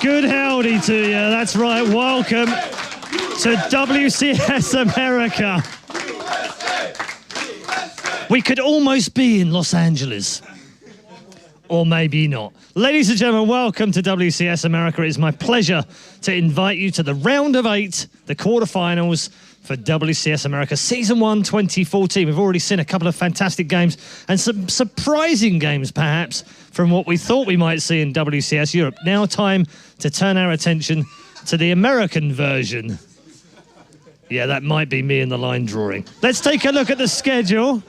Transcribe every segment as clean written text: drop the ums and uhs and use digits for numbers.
good howdy to you. That's right. Welcome to WCS America. We could almost be in Los Angeles. Or maybe not. Ladies and gentlemen, welcome to WCS America. It is my pleasure to invite you to the round of 8, the quarterfinals for WCS America Season 1 2014. We've already seen a couple of fantastic games and some surprising games, perhaps, from what we thought we might see in WCS Europe. Now time to turn our attention to the American version. Yeah, that might be me in the line drawing. Let's take a look at the schedule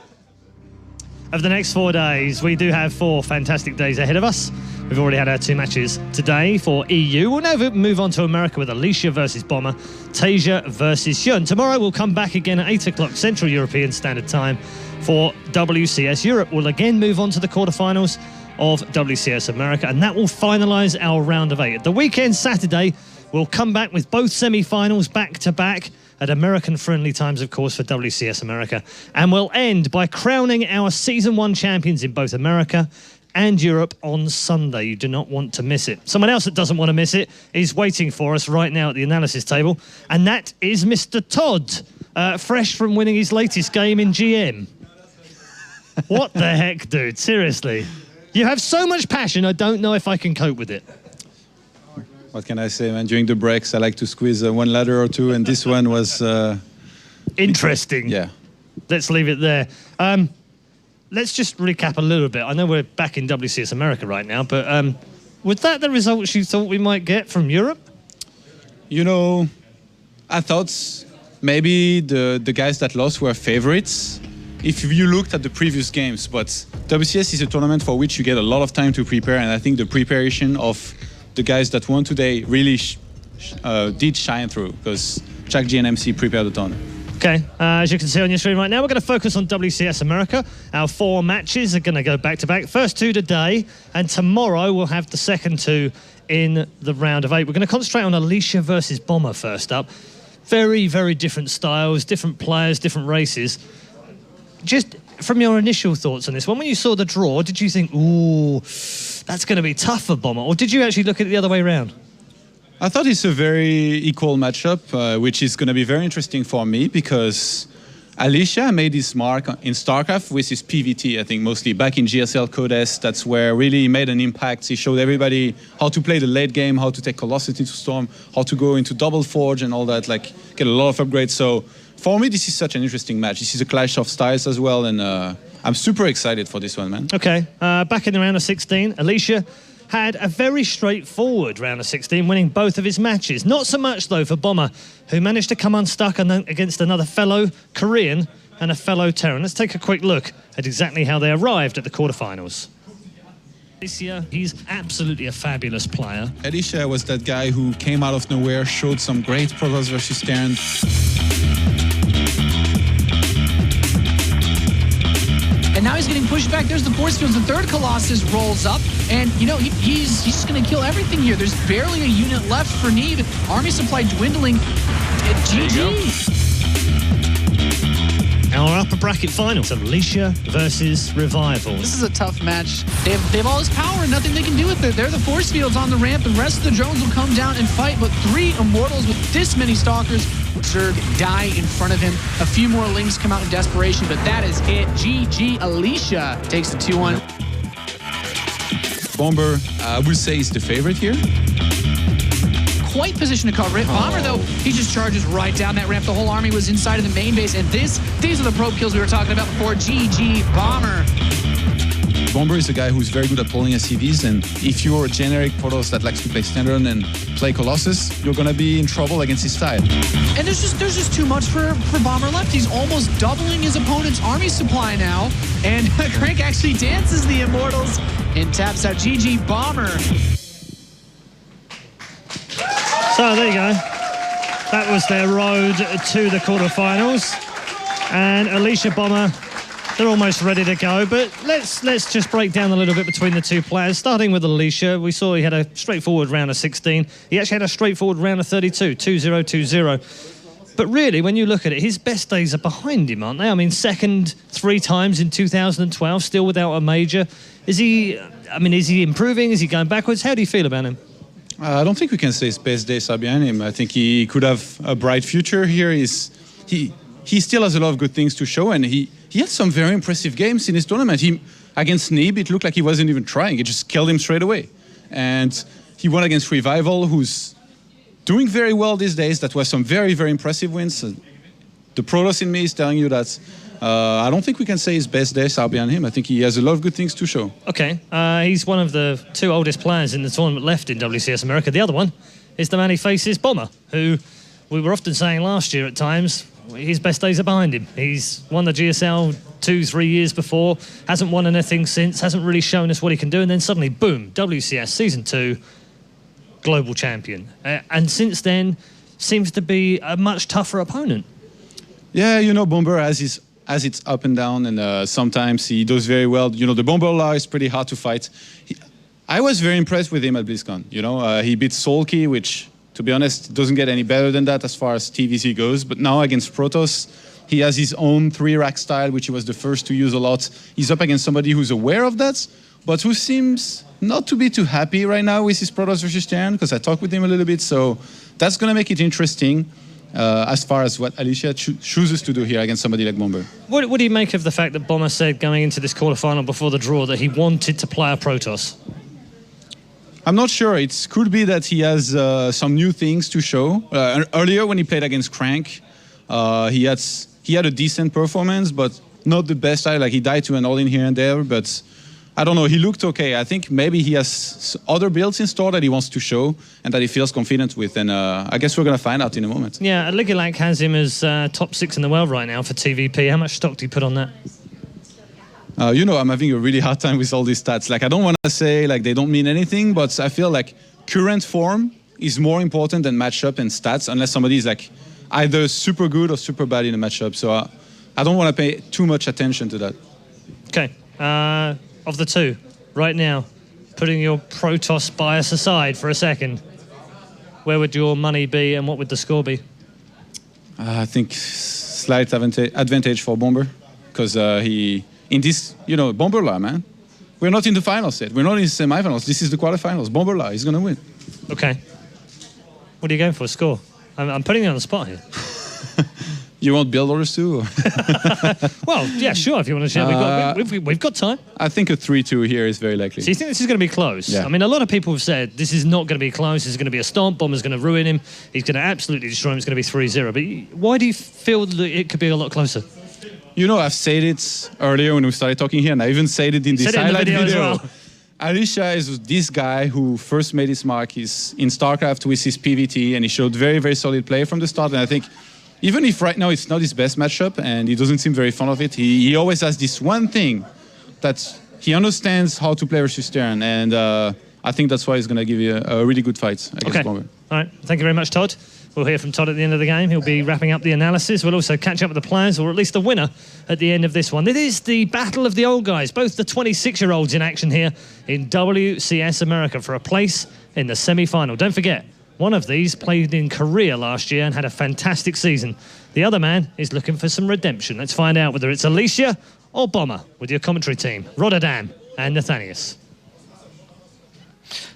of the next 4 days. We do have 4 fantastic days ahead of us. We've already had our 2 matches today for EU. We'll now move on to America with Alicia versus Bomber, Tasia versus Hyun. Tomorrow we'll come back again at 8 o'clock Central European Standard Time for WCS Europe. We'll again move on to the quarterfinals of WCS America, and that will finalise our round of 8. At the weekend, Saturday, we'll come back with both semi-finals back-to-back at American-friendly times, of course, for WCS America. And we'll end by crowning our Season 1 champions in both America and Europe on Sunday. You do not want to miss it. Someone else that doesn't want to miss it is waiting for us right now at the analysis table, and that is Mr. Todd, fresh from winning his latest game in GM. What the heck, dude? Seriously. You have so much passion, I don't know if I can cope with it. What can I say, man? During the breaks, I like to squeeze one ladder or two, and this one was... interesting. Yeah. Let's leave it there. Let's just recap a little bit. I know we're back in WCS America right now, but was that the results you thought we might get from Europe? You know, I thought maybe the guys that lost were favorites if you looked at the previous games, but WCS is a tournament for which you get a lot of time to prepare, and I think the preparation of the guys that won today really did shine through, because Jack G and MC prepared a ton. Okay, as you can see on your screen right now, we're going to focus on WCS America. Our 4 matches are going to go back-to-back. First 2 today, and tomorrow we'll have the second 2 in the round of 8. We're going to concentrate on Alicia versus Bomber first up. Very, very different styles, different players, different races. Just from your initial thoughts on this one, when you saw the draw, did you think, ooh, that's going to be tough for Bomber? Or did you actually look at it the other way around? I thought it's a very equal matchup, which is going to be very interesting for me, because Alicia made his mark in StarCraft with his PVT, I think, mostly back in GSL Code S. That's where really he made an impact. He showed everybody how to play the late game, how to take Colossity to Storm, how to go into Double Forge and all that, like get a lot of upgrades. So for me, this is such an interesting match. This is a clash of styles as well, and I'm super excited for this one, man. Okay, back in the round of 16, Alicia had a very straightforward round of 16, winning both of his matches. Not so much, though, for Bomber, who managed to come unstuck against another fellow Korean and a fellow Terran. Let's take a quick look at exactly how they arrived at the quarterfinals. This year, he's absolutely a fabulous player. Alicia was that guy who came out of nowhere, showed some great Protoss versus Terran. And now he's getting pushed back. There's the force fields. The third Colossus rolls up. And, you know, he's just going to kill everything here. There's barely a unit left for Neve. Army supply dwindling. GG. Our upper bracket finals, Alicia versus Revival. This is a tough match. They have all this power and nothing they can do with it. They're the force fields on the ramp. The rest of the drones will come down and fight. But 3 Immortals with this many Stalkers Zerg die in front of him. A few more Lings come out in desperation, but that is it. GG. Alicia takes the 2-1. Bomber, I would say, is the favorite here. Quite positioned to cover it. Bomber, though, he just charges right down that ramp. The whole army was inside of the main base, and these are the probe kills we were talking about before. GG, Bomber. Bomber is a guy who's very good at pulling SCVs, and if you're a generic Protoss that likes to play Standard and play Colossus, you're going to be in trouble against his style. And there's just too much for Bomber left. He's almost doubling his opponent's army supply now, and Crank actually dances the Immortals and taps out. GG, Bomber. So there you go. That was their road to the quarterfinals. And Alicia, Bomber, they're almost ready to go. But let's just break down a little bit between the 2 players. Starting with Alicia, we saw he had a straightforward round of 16. He actually had a straightforward round of 32, 2-0, 2-0. But really, when you look at it, his best days are behind him, aren't they? I mean, second 3 times in 2012, still without a major. Is he improving? Is he going backwards? How do you feel about him? I don't think we can say his best days are behind him. I think he could have a bright future here. He still has a lot of good things to show, and he had some very impressive games in his tournament. Against Nib, it looked like he wasn't even trying. It just killed him straight away. And he won against Revival, who's doing very well these days. That was some very, very impressive wins. The Protoss in me is telling you that I don't think we can say his best days are behind him. I think he has a lot of good things to show. Okay, he's one of the 2 oldest players in the tournament left in WCS America. The other one is the man he faces, Bomber, who we were often saying last year at times, his best days are behind him. He's won the GSL 2-3 years before, hasn't won anything since, hasn't really shown us what he can do, and then suddenly, boom, WCS Season 2, global champion. And since then, seems to be a much tougher opponent. Yeah, you know, Bomber has its up and down, and sometimes he does very well. You know, the Bomber Law is pretty hard to fight. I was very impressed with him at BlizzCon. You know, he beat Sulky, which, to be honest, doesn't get any better than that as far as TVC goes. But now against Protoss, he has his own 3-rack style, which he was the first to use a lot. He's up against somebody who's aware of that, but who seems not to be too happy right now with his Protoss versus Terran, because I talked with him a little bit. So that's going to make it interesting as far as what Alicia chooses to do here against somebody like Bomber. What do you make of the fact that Bomber said going into this quarterfinal before the draw that he wanted to play a Protoss? I'm not sure. It could be that he has some new things to show. Earlier, when he played against Crank, he had a decent performance, but not the best style. Like, he died to an all-in here and there, but I don't know. He looked okay. I think maybe he has other builds in store that he wants to show and that he feels confident with, and I guess we're going to find out in a moment. Yeah, Ligulac has him as top 6 in the world right now for TVP. How much stock do you put on that? You know, I'm having a really hard time with all these stats. Like, I don't want to say like they don't mean anything, but I feel like current form is more important than matchup and stats, unless somebody is like either super good or super bad in a matchup. So I don't want to pay too much attention to that. Okay. Of the 2, right now, putting your Protoss bias aside for a second, where would your money be and what would the score be? I think slight advantage for Bomber, because in this, you know, Bomber Law, man. We're not in the finals yet. We're not in the semifinals. This is the quarterfinals. Bomber Law is going to win. Okay. What are you going for, score? I'm putting you on the spot here. You want build orders too? Well, yeah, sure, if you want to share. We've got time. I think a 3-2 here is very likely. So you think this is going to be close? Yeah. I mean, a lot of people have said this is not going to be close. This is going to be a stomp. Bomber's going to ruin him. He's going to absolutely destroy him. It's going to be 3-0. But why do you feel that it could be a lot closer? You know, I've said it earlier when we started talking here, and I even said it in this highlight video. As well. Alicia is this guy who first made his mark in StarCraft with his PVT, and he showed very, very solid play from the start. And I think even if right now it's not his best matchup and he doesn't seem very fond of it, he always has this one thing that he understands how to play versus Terran, and I think that's why he's going to give you a really good fight against Bomber. All right. Thank you very much, Todd. We'll hear from Todd at the end of the game. He'll be wrapping up the analysis. We'll also catch up with the players, or at least the winner, at the end of this one. It is the battle of the old guys, both the 26-year-olds in action here in WCS America for a place in the semi-final. Don't forget, one of these played in Korea last year and had a fantastic season. The other man is looking for some redemption. Let's find out whether it's Alicia or Bomber with your commentary team, Rotterdam and Nathanius.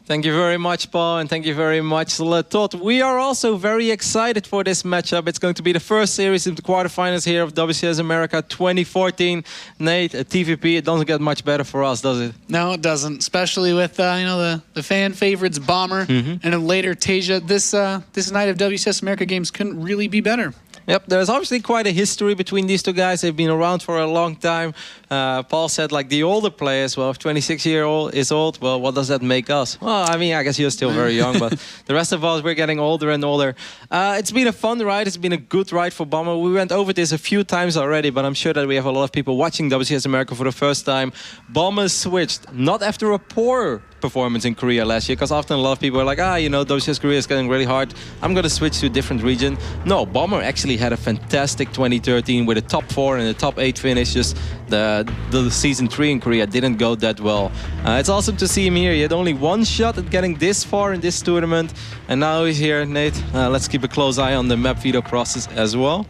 Thank you very much, Paul, and thank you very much, Todd. We are also very excited for this matchup. It's going to be the first series of the quarterfinals here of WCS America 2014. Nate, TVP, it doesn't get much better for us, does it? No, it doesn't, especially with you know, the fan favorites Bomber and then later Tasia. This night of WCS America games couldn't really be better. Yep, there's obviously quite a history between these two guys. They've been around for a long time. Paul said, like, the older players, well, if 26-year-old is old, well, what does that make us? Well, I mean, I guess you're still very young, but the rest of us, we're getting older and older. It's been a fun ride. It's been a good ride for Bomber. We went over this a few times already, but I'm sure that we have a lot of people watching WCS America for the first time. Bomber switched, not after a poor performance in Korea last year, because often a lot of people are like, you know, WCS Korea is getting really hard. I'm going to switch to a different region. No, Bomber actually had a fantastic 2013 with a top 4 and a top 8 finish. Just the season 3 in Korea didn't go that well. It's awesome to see him here. He had only one shot at getting this far in this tournament, and now he's here. Nate, let's keep a close eye on the map veto process as well.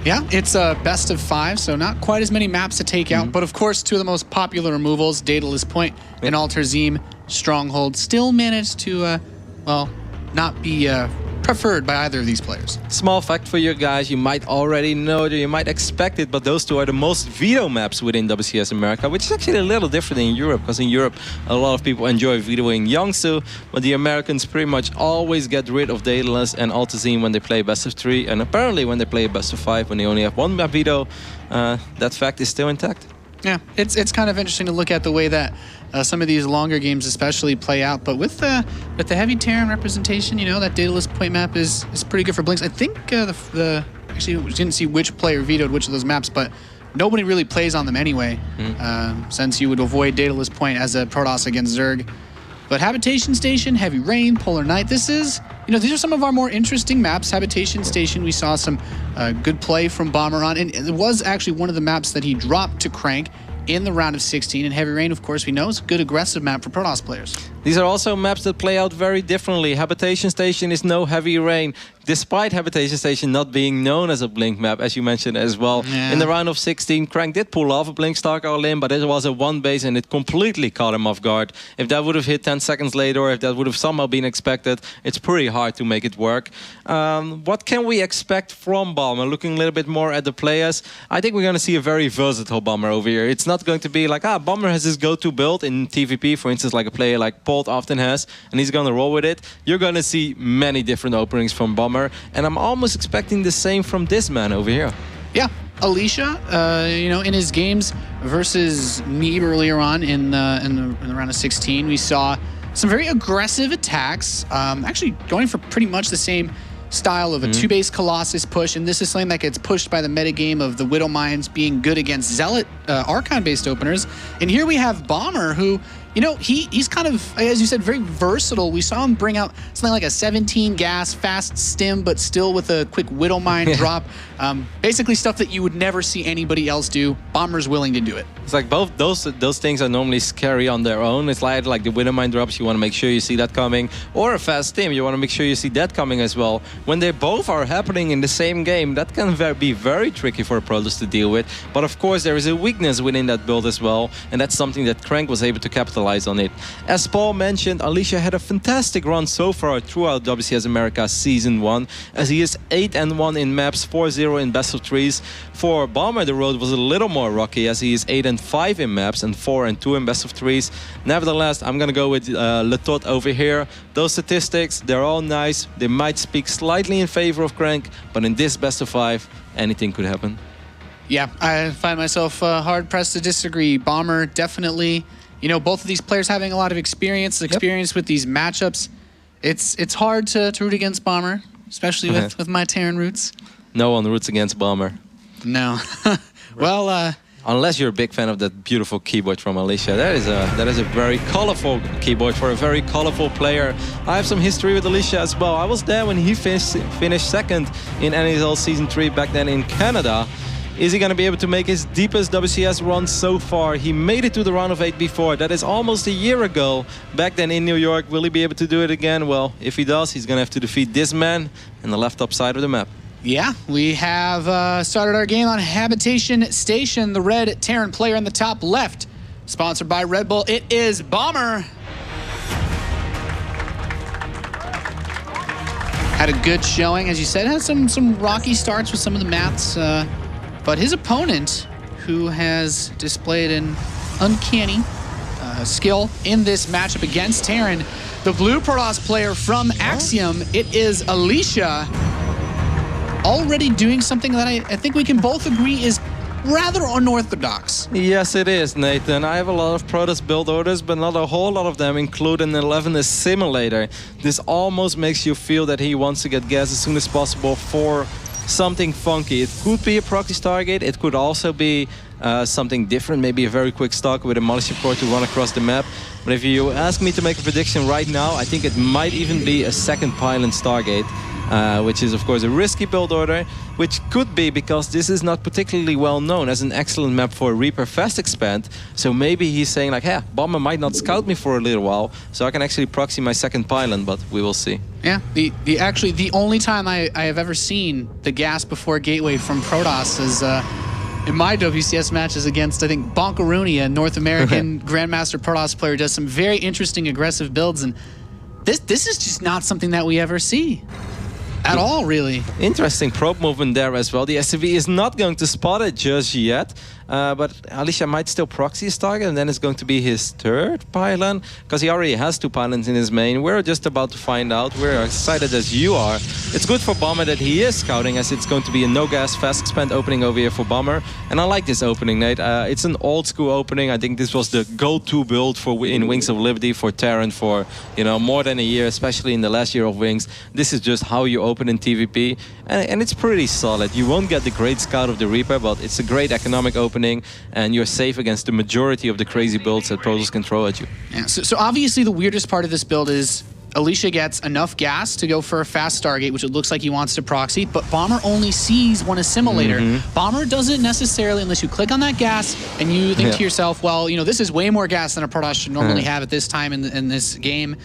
Yeah, it's a best of 5, so not quite as many maps to take out. But of course, 2 of the most popular removals, Daedalus Point and Altair Zeme Stronghold, still managed to well, not be preferred by either of these players. Small fact for you guys, you might already know it or you might expect it, but those two are the most veto maps within WCS America, which is actually a little different in Europe, because in Europe a lot of people enjoy vetoing Yonsu, but the Americans pretty much always get rid of Daedalus and Altazine when they play best of 3, and apparently when they play best of 5, when they only have one map veto, that fact is still intact. Yeah, it's kind of interesting to look at the way that some of these longer games especially play out. But with the heavy Terran representation, you know, that Daedalus point map is pretty good for Blinks. I think actually we didn't see which player vetoed which of those maps, but nobody really plays on them anyway, since you would avoid Daedalus point as a Protoss against Zerg. But Habitation Station, Heavy Rain, Polar Night, this is, you know, these are some of our more interesting maps. Habitation Station, we saw some good play from Bomber on, and it was actually one of the maps that he dropped to Crank in the round of 16. And Heavy Rain, of course, we know is a good aggressive map for Protoss players. These are also maps that play out very differently. Habitation Station is no Heavy Rain, despite Habitation Station not being known as a Blink map, as you mentioned as well. Yeah. In the round of 16, Crank did pull off a Blink Stark all-in, but it was a one base and it completely caught him off guard. If that would have hit 10 seconds later, or if that would have somehow been expected, it's pretty hard to make it work. What can we expect from Bomber? Looking a little bit more at the players, I think we're going to see a very versatile Bomber over here. It's not going to be like, Bomber has his go-to build in TVP, for instance, like a player like Polt often has, and he's going to roll with it. You're going to see many different openings from Bomber, and I'm almost expecting the same from this man over here. Yeah, Alicia, you know, in his games versus Neeb earlier on in the round of 16, we saw some very aggressive attacks, actually going for pretty much the same style of a two-base Colossus push, and this is something that gets pushed by the metagame of the Widow Mines being good against Zealot Archon-based openers. And here we have Bomber, who, you know, he's kind of, as you said, very versatile. We saw him bring out something like a 17 gas, fast stim, but still with a quick Widow Mine drop. Basically stuff that you would never see anybody else do. Bomber's willing to do it. It's like both those things are normally scary on their own. It's like the Widow Mine drops, you want to make sure you see that coming, or a fast stim, you want to make sure you see that coming as well. When they both are happening in the same game, that can be very tricky for a Protoss to deal with. But of course, there is a weakness within that build as well, and that's something that Crank was able to capitalize on it. As Paul mentioned, Alicia had a fantastic run so far throughout WCS America Season 1, as he is 8-1 in maps, 4-0 in best of 3s. For Bomber, the road was a little more rocky, as he is 8-5 in maps and 4-2 in best of 3s. Nevertheless, I'm gonna go with Letot over here. Those statistics, they're all nice. They might speak slightly in favor of Crank, but in this best of 5, anything could happen. Yeah, I find myself hard-pressed to disagree. Bomber, definitely, you know, both of these players having a lot of experience with these matchups. It's hard to root against Bomber, especially with my Terran roots. No one roots against Bomber. No. Well, unless you're a big fan of that beautiful keyboard from Alicia. That is a very colorful keyboard for a very colorful player. I have some history with Alicia as well. I was there when he finished second in NHL Season 3 back then in Canada. Is he going to be able to make his deepest WCS run so far? He made it to the round of 8 before. That is almost a year ago. Back then in New York. Will he be able to do it again? Well, if he does, he's going to have to defeat this man in the left top side of the map. yeah, we have started our game on Habitation Station. The red Terran player in the top left, sponsored by Red Bull. It is Bomber. Had a good showing, as you said. Had some rocky starts with some of the maps. But his opponent, who has displayed an uncanny skill in this matchup against Terran, the blue Protoss player from Axiom, it is Alicia, already doing something that I think we can both agree is rather unorthodox. Yes, it is, Nathan. I have a lot of Protoss build orders, but not a whole lot of them include an 11 simulator. This almost makes you feel that he wants to get gas as soon as possible for something funky. It could be a proxy Stargate. It could also be something different, maybe a very quick stock with a Militia Core to run across the map. But if you ask me to make a prediction right now, I think it might even be a second pylon Stargate, which is of course a risky build order, which could be because this is not particularly well known as an excellent map for Reaper Fast Expand. So maybe he's saying like, hey, Bomber might not scout me for a little while, so I can actually proxy my second pylon, but we will see. Yeah, actually the only time I have ever seen the gas before gateway from Protoss is in my WCS matches against, I think, Bonkaroonie, a North American Grandmaster Protoss player, does some very interesting aggressive builds, and This is just not something that we ever see at all, really. Interesting probe movement there as well. The SCV is not going to spot it just yet. But Alicia might still proxy his target, and then it's going to be his third pylon, because he already has 2 pylons in his main. We're just about to find out. We're excited as you are. It's good for Bomber that he is scouting, as it's going to be a no-gas, fast-expand opening over here for Bomber. And I like this opening, Nate. It's an old-school opening. I think this was the go-to build for in Wings of Liberty for Terran for more than a year, especially in the last year of Wings. This is just how you open in TVP, and it's pretty solid. You won't get the great scout of the Reaper, but it's a great economic opening. And you're safe against the majority of the crazy builds that Protoss can throw at you. Yeah, so obviously the weirdest part of this build is Alicia gets enough gas to go for a fast Stargate, which it looks like he wants to proxy, but Bomber only sees one assimilator. Bomber doesn't necessarily, unless you click on that gas and you think to yourself, well, this is way more gas than a Protoss should normally have at this time in this game.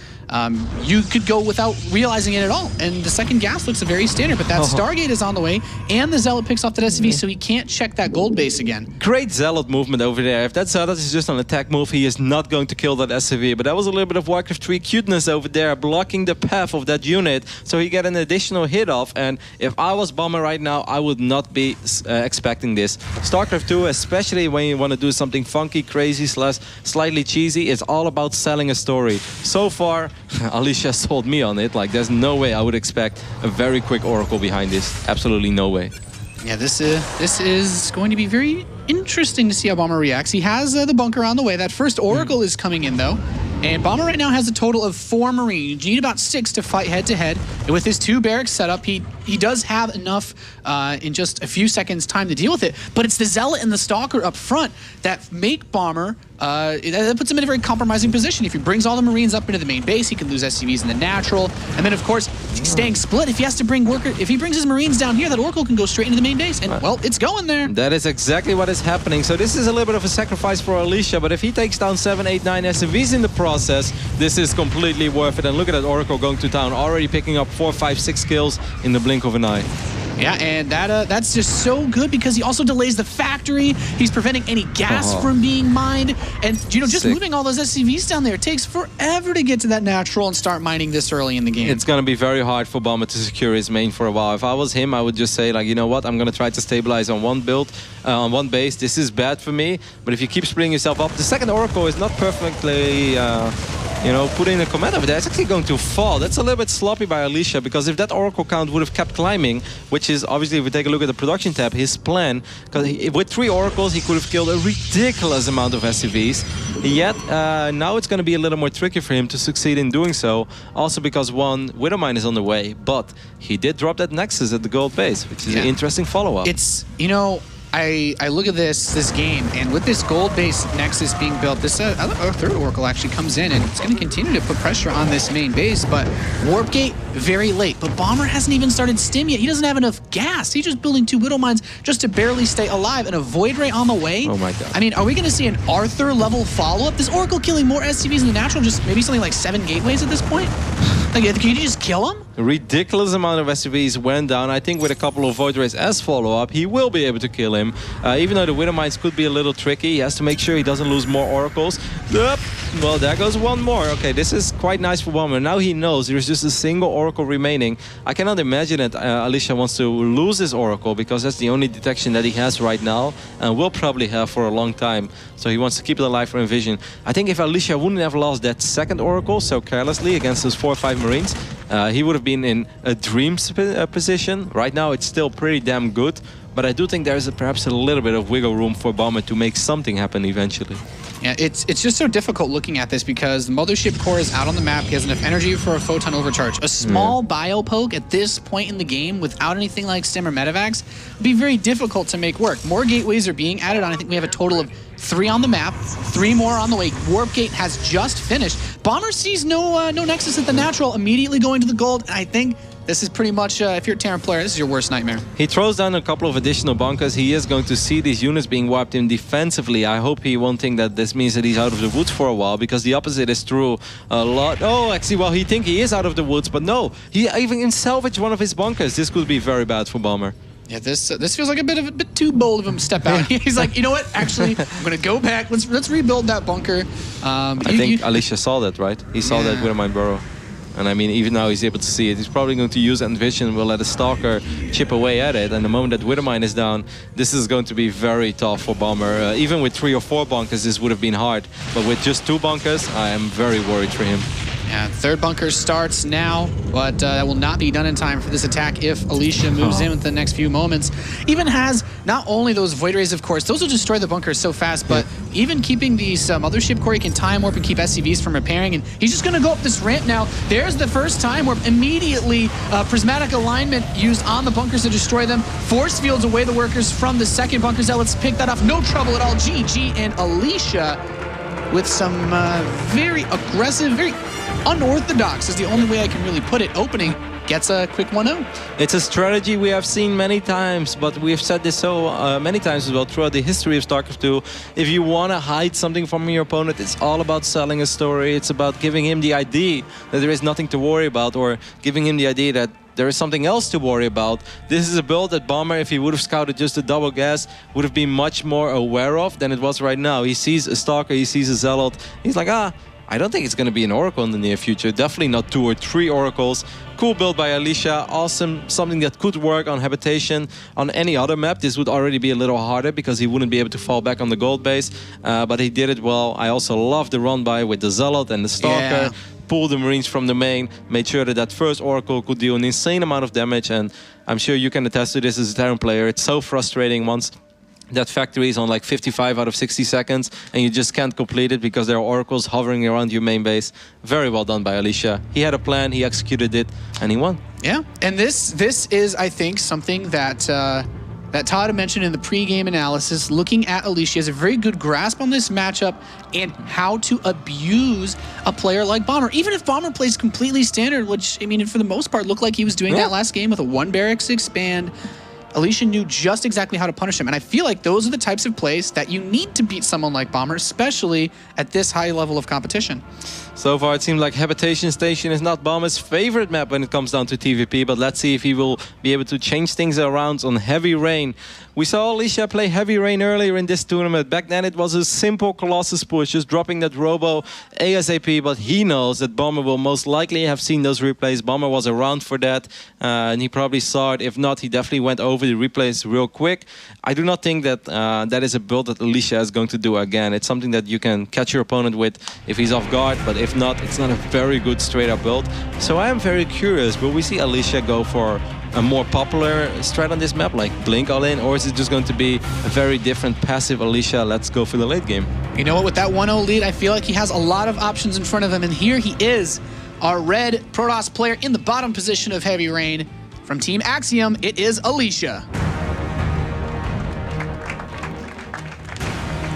You could go without realizing it at all. And the second gas looks very standard, but that Stargate is on the way, and the Zealot picks off that SCV, so he can't check that gold base again. Great Zealot movement over there. If that Zealot is just an attack move, he is not going to kill that SCV. But that was a little bit of Warcraft 3 cuteness over there, blocking the path of that unit, so he get an additional hit off. And if I was Bomber right now, I would not be expecting this. StarCraft 2, especially when you want to do something funky, crazy, slightly cheesy, it's all about selling a story. So far, Alicia sold me on it. Like, there's no way I would expect a very quick Oracle behind this. Absolutely no way. Yeah, this is going to be very interesting to see how Bomber reacts. He has the bunker on the way. That first Oracle is coming in, though. And Bomber right now has a total of 4 Marines. You need about 6 to fight head-to-head. And with his 2 barracks set up, he does have enough in just a few seconds' time to deal with it. But it's the Zealot and the Stalker up front that make Bomber, that puts him in a very compromising position. If he brings all the Marines up into the main base, he can lose SCVs in the natural. And then, of course, staying split, if he has to bring if he brings his Marines down here, that Oracle can go straight into the main base. And, well, it's going there. That is exactly what is happening. So this is a little bit of a sacrifice for Alicia, but if he takes down 7, 8, 9 SCVs in the process, this is completely worth it. And look at that Oracle going to town, already picking up 4, 5, 6 kills in the blink of an eye. Yeah, and that's just so good because he also delays the factory. He's preventing any gas from being mined. And, just moving all those SCVs down there, it takes forever to get to that natural and start mining this early in the game. It's going to be very hard for Bomber to secure his main for a while. If I was him, I would just say, like, you know what, I'm going to try to stabilize on one build, on one base. This is bad for me. But if you keep splitting yourself up, the second Oracle is not perfectly... putting a command over there, it's actually going to fall. That's a little bit sloppy by Alicia, because if that Oracle count would have kept climbing, which is obviously, if we take a look at the production tab, his plan, because with 3 Oracles, he could have killed a ridiculous amount of SCVs. Yet, now it's going to be a little more tricky for him to succeed in doing so, also because one Widowmine is on the way, but he did drop that Nexus at the gold base, which is an interesting follow-up. It's, I look at this game, and with this gold base Nexus being built, this third Oracle actually comes in, and it's going to continue to put pressure on this main base. But Warp Gate very late, but Bomber hasn't even started stim yet. He doesn't have enough gas. He's just building 2 Widow Mines just to barely stay alive, and a Void Ray on the way. Oh my god! I mean, are we going to see an Arthur level follow-up? This Oracle killing more SCVs in the natural, just maybe something like 7 gateways at this point. Like, can you just kill him? A ridiculous amount of SCVs went down. I think with a couple of Void Rays as follow-up, he will be able to kill him. Even though the Widow Mines could be a little tricky, he has to make sure he doesn't lose more Oracles. Well, there goes one more. Okay, this is quite nice for Bomber. Now he knows there's just a single Oracle remaining. I cannot imagine that Alicia wants to lose his Oracle, because that's the only detection that he has right now, and will probably have for a long time. So he wants to keep it alive for Envision. I think if Alicia wouldn't have lost that second Oracle so carelessly against those 4 or 5 Marines, he would have been in a dream position. Right now it's still pretty damn good, but I do think there's perhaps a little bit of wiggle room for Bomber to make something happen eventually. Yeah, it's just so difficult looking at this because the Mothership Core is out on the map. He has enough energy for a Photon Overcharge. A small bio poke at this point in the game without anything like Stim or Medivacs would be very difficult to make work. More gateways are being added on. I think we have a total of 3 on the map, 3 more on the way. Warp Gate has just finished. Bomber sees no Nexus at the natural, immediately going to the gold, and I think this is pretty much, if you're a Terran player, this is your worst nightmare. He throws down a couple of additional bunkers. He is going to see these units being wiped in defensively. I hope he won't think that this means that he's out of the woods for a while, because the opposite is true a lot. Oh, actually, well, he thinks he is out of the woods, but no. He even can salvage one of his bunkers. This could be very bad for Bomber. Yeah, this feels like a bit too bold of him to step out. He's like, you know what? Actually, I'm gonna go back. Let's rebuild that bunker. I think Alicia saw that, right? He saw that Widowmine burrow. And I mean, even now he's able to see it. He's probably going to use Envision, will let a Stalker chip away at it. And the moment that Withermine is down, this is going to be very tough for Bomber. Even with 3 or 4 bunkers, this would have been hard. But with just 2 bunkers, I am very worried for him. Yeah, third bunker starts now, but that will not be done in time for this attack if Alicia moves in with the next few moments. Even has not only those Void Rays, of course, those will destroy the bunkers so fast, but even keeping these Mothership Core, he can time warp and keep SCVs from repairing, and he's just going to go up this ramp now. There's the first time warp. Immediately, prismatic alignment used on the bunkers to destroy them. Force fields away the workers from the second bunker. Let's pick that off. No trouble at all. GG and Alicia with some very aggressive, very unorthodox is the only way I can really put it. Opening gets a quick 1-0. It's a strategy we have seen many times, but we have said this so many times as well throughout the history of StarCraft 2. If you want to hide something from your opponent, it's all about selling a story. It's about giving him the idea that there is nothing to worry about, or giving him the idea that there is something else to worry about. This is a build that Bomber, if he would have scouted just a double gas, would have been much more aware of than it was right now. He sees a Stalker, he sees a Zealot. He's like, I don't think it's going to be an Oracle in the near future. Definitely not 2 or 3 Oracles. Cool build by Alicia. Awesome. Something that could work on Habitation. On any other map, this would already be a little harder because he wouldn't be able to fall back on the gold base. But he did it well. I also love the run by with the Zealot and the Stalker. Pulled the Marines from the main. Made sure that that first Oracle could deal an insane amount of damage. And I'm sure you can attest to this as a Terran player. It's so frustrating once that factory is on like 55 out of 60 seconds and you just can't complete it because there are oracles hovering around your main base. Very well done by Alicia. He had a plan, he executed it, and he won. Yeah, and this is, I think, something that that Todd mentioned in the pre-game analysis. Looking at Alicia, has a very good grasp on this matchup and how to abuse a player like Bomber. Even if Bomber plays completely standard, which, I mean, for the most part, looked like he was doing that last game with a 1 barracks expand, Alicia knew just exactly how to punish him. And I feel like those are the types of plays that you need to beat someone like Bomber, especially at this high level of competition. So far, it seems like Habitation Station is not Bomber's favorite map when it comes down to TVP, but let's see if he will be able to change things around on Heavy Rain. We saw Alicia play Heavy Rain earlier in this tournament. Back then, it was a simple Colossus push, just dropping that Robo ASAP, but he knows that Bomber will most likely have seen those replays. Bomber was around for that, and he probably saw it. If not, he definitely went over the replays real quick. I do not think that that is a build that Alicia is going to do again. It's something that you can catch your opponent with if he's off guard, but if not, it's not a very good straight-up build. So I am very curious, will we see Alicia go for a more popular strat on this map, like Blink all in, or is it just going to be a very different passive Alicia, let's go for the late game? You know what, with that 1-0 lead, I feel like he has a lot of options in front of him, and here he is, our red Protoss player in the bottom position of Heavy Rain. From Team Axiom, it is Alicia.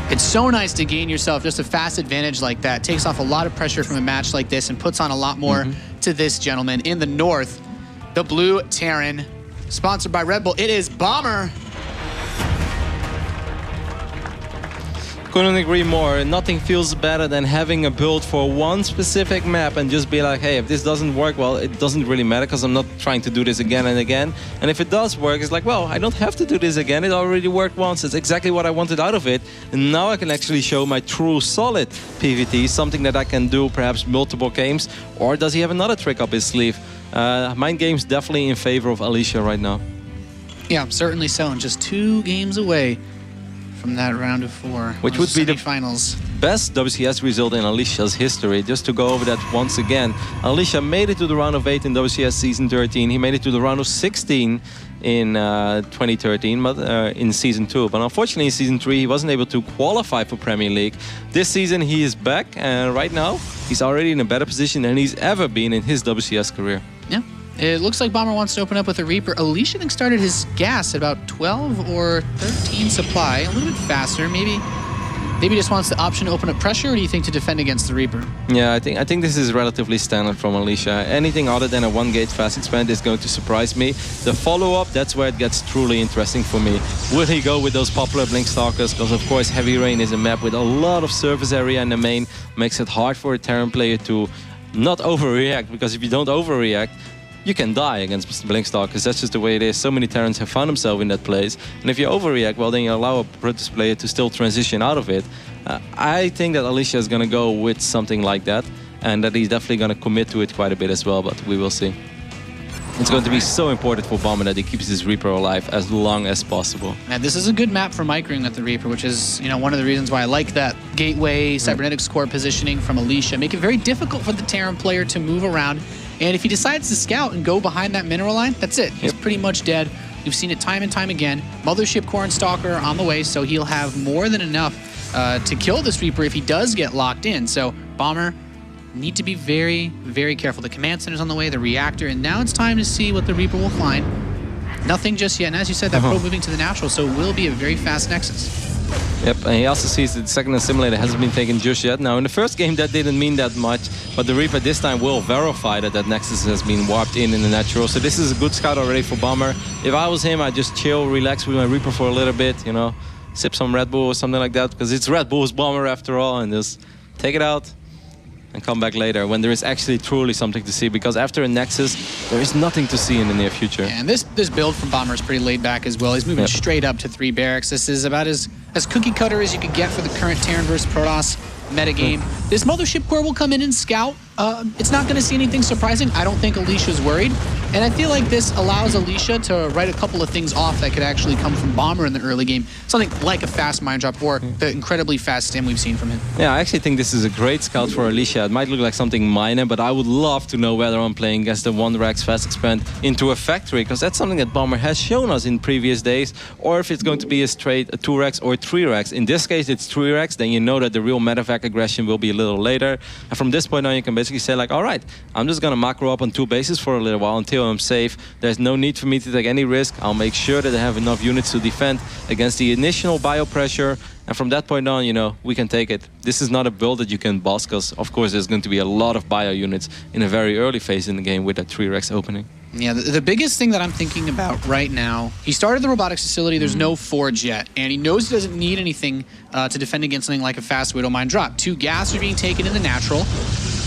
It's so nice to gain yourself just a fast advantage like that. Takes off a lot of pressure from a match like this and puts on a lot more to this gentleman. In the north, the blue Terran, sponsored by Red Bull, it is Bomber. Couldn't agree more. Nothing feels better than having a build for one specific map and just be like, hey, if this doesn't work, well, it doesn't really matter because I'm not trying to do this again and again. And if it does work, it's like, well, I don't have to do this again. It already worked once. It's exactly what I wanted out of it. And now I can actually show my true solid PvT, something that I can do perhaps multiple games. Or does he have another trick up his sleeve? Mind game's definitely in favor of Alicia right now. Yeah, certainly so. And just 2 games away from that round of 4, which would be the finals. Best WCS result in Alicia's history. Just to go over that once again, Alicia made it to the round of 8 in WCS season 13. He made it to the round of 16 in 2013, but in season 2. But unfortunately, in season 3, he wasn't able to qualify for Premier League. This season, he is back, and right now, he's already in a better position than he's ever been in his WCS career. Yeah. It looks like Bomber wants to open up with a Reaper. Alicia, I think, started his gas at about 12 or 13 supply. A little bit faster. Maybe just wants the option to open up pressure, or do you think to defend against the Reaper? Yeah, I think this is relatively standard from Alicia. Anything other than a 1-gate fast expand is going to surprise me. The follow-up, that's where it gets truly interesting for me. Will he go with those popular Blink Stalkers? Because, of course, Heavy Rain is a map with a lot of surface area in the main. Makes it hard for a Terran player to not overreact, because if you don't overreact, you can die against Blink Stalkers. That's just the way it is. So many Terrans have found themselves in that place. And if you overreact, well, then you allow a Protoss player to still transition out of it. I think that Alicia is going to go with something like that. and that he's definitely going to commit to it quite a bit as well, but we will see. It's going to be so important for Bomber that he keeps his Reaper alive as long as possible. And this is a good map for microing with the Reaper, which is, you know, one of the reasons why I like that gateway cybernetics core positioning from Alicia. Make it very difficult for the Terran player to move around. And if he decides to scout and go behind that mineral line, that's it. He's pretty much dead. We've seen it time and time again. Mothership Core and Stalker are on the way, so he'll have more than enough to kill this Reaper if he does get locked in. So Bomber need to be very, very careful. The command center's on the way, the reactor, and now it's time to see what the Reaper will find. Nothing just yet, and as you said, that probe moving to the natural, so it will be a very fast Nexus. Yep, and he also sees that the second assimilator hasn't been taken just yet. Now, in the first game, that didn't mean that much, but the Reaper this time will verify that that Nexus has been warped in the natural. So this is a good scout already for Bomber. If I was him, I'd just chill, relax with my Reaper for a little bit, you know, sip some Red Bull or something like that, because it's Red Bull's Bomber after all, and just take it out and come back later when there is actually truly something to see, because after a Nexus, there is nothing to see in the near future. Yeah, and this build from Bomber is pretty laid back as well. He's moving straight up to 3 barracks. This is about as cookie cutter as you could get for the current Terran versus Protoss metagame. This Mothership Core will come in and scout. It's not going to see anything surprising. I don't think Alicia's worried. And I feel like this allows Alicia to write a couple of things off that could actually come from Bomber in the early game. Something like a fast mine drop or the incredibly fast stim we've seen from him. Yeah, I actually think this is a great scout for Alicia. It might look like something minor, but I would love to know whether I'm playing against the 1 Rex fast expand into a factory, because that's something that Bomber has shown us in previous days, or if it's going to be a straight 2 Rex or 3 Rex. In this case, it's 3 Rex, then you know that the real medevac aggression will be a little later. And from this point on, you can basically say like, all right, I'm just going to macro up on 2 bases for a little while until I'm safe. There's no need for me to take any risk. I'll make sure that I have enough units to defend against the initial bio pressure. And from that point on, you know, we can take it. This is not a build that you can boss, because of course there's going to be a lot of bio units in a very early phase in the game with that 3 Rex opening. Yeah, the biggest thing that I'm thinking about right now, he started the robotics facility, there's no forge yet, and he knows he doesn't need anything to defend against something like a fast Widow Mine drop. 2 gas are being taken in the natural.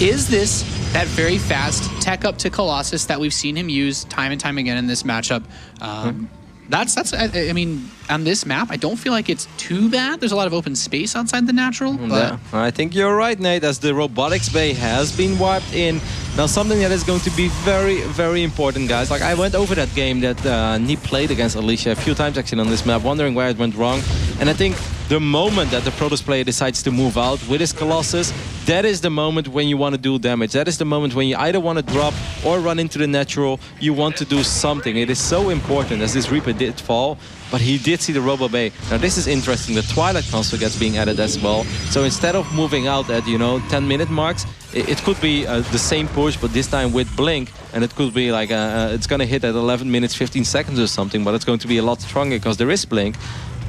Is this that very fast tech up to Colossus that we've seen him use time and time again in this matchup? I mean, on this map, I don't feel like it's too bad. There's a lot of open space outside the natural. But I think you're right, Nate, as the robotics bay has been wiped in. Now, something that is going to be very, very important, guys. Like, I went over that game that he played against Alicia a few times, actually, on this map, wondering where it went wrong. And I think the moment that the Protoss player decides to move out with his Colossus, that is the moment when you want to do damage. That is the moment when you either want to drop or run into the natural. You want to do something. It is so important, as this Reaper did fall, but he did see the Robo Bay. Now, this is interesting. The Twilight Construct gets being added as well. So instead of moving out at, you know, 10-minute marks, it could be the same push, but this time with Blink. And it could be like, it's going to hit at 11 minutes, 15 seconds or something, but it's going to be a lot stronger because there is Blink.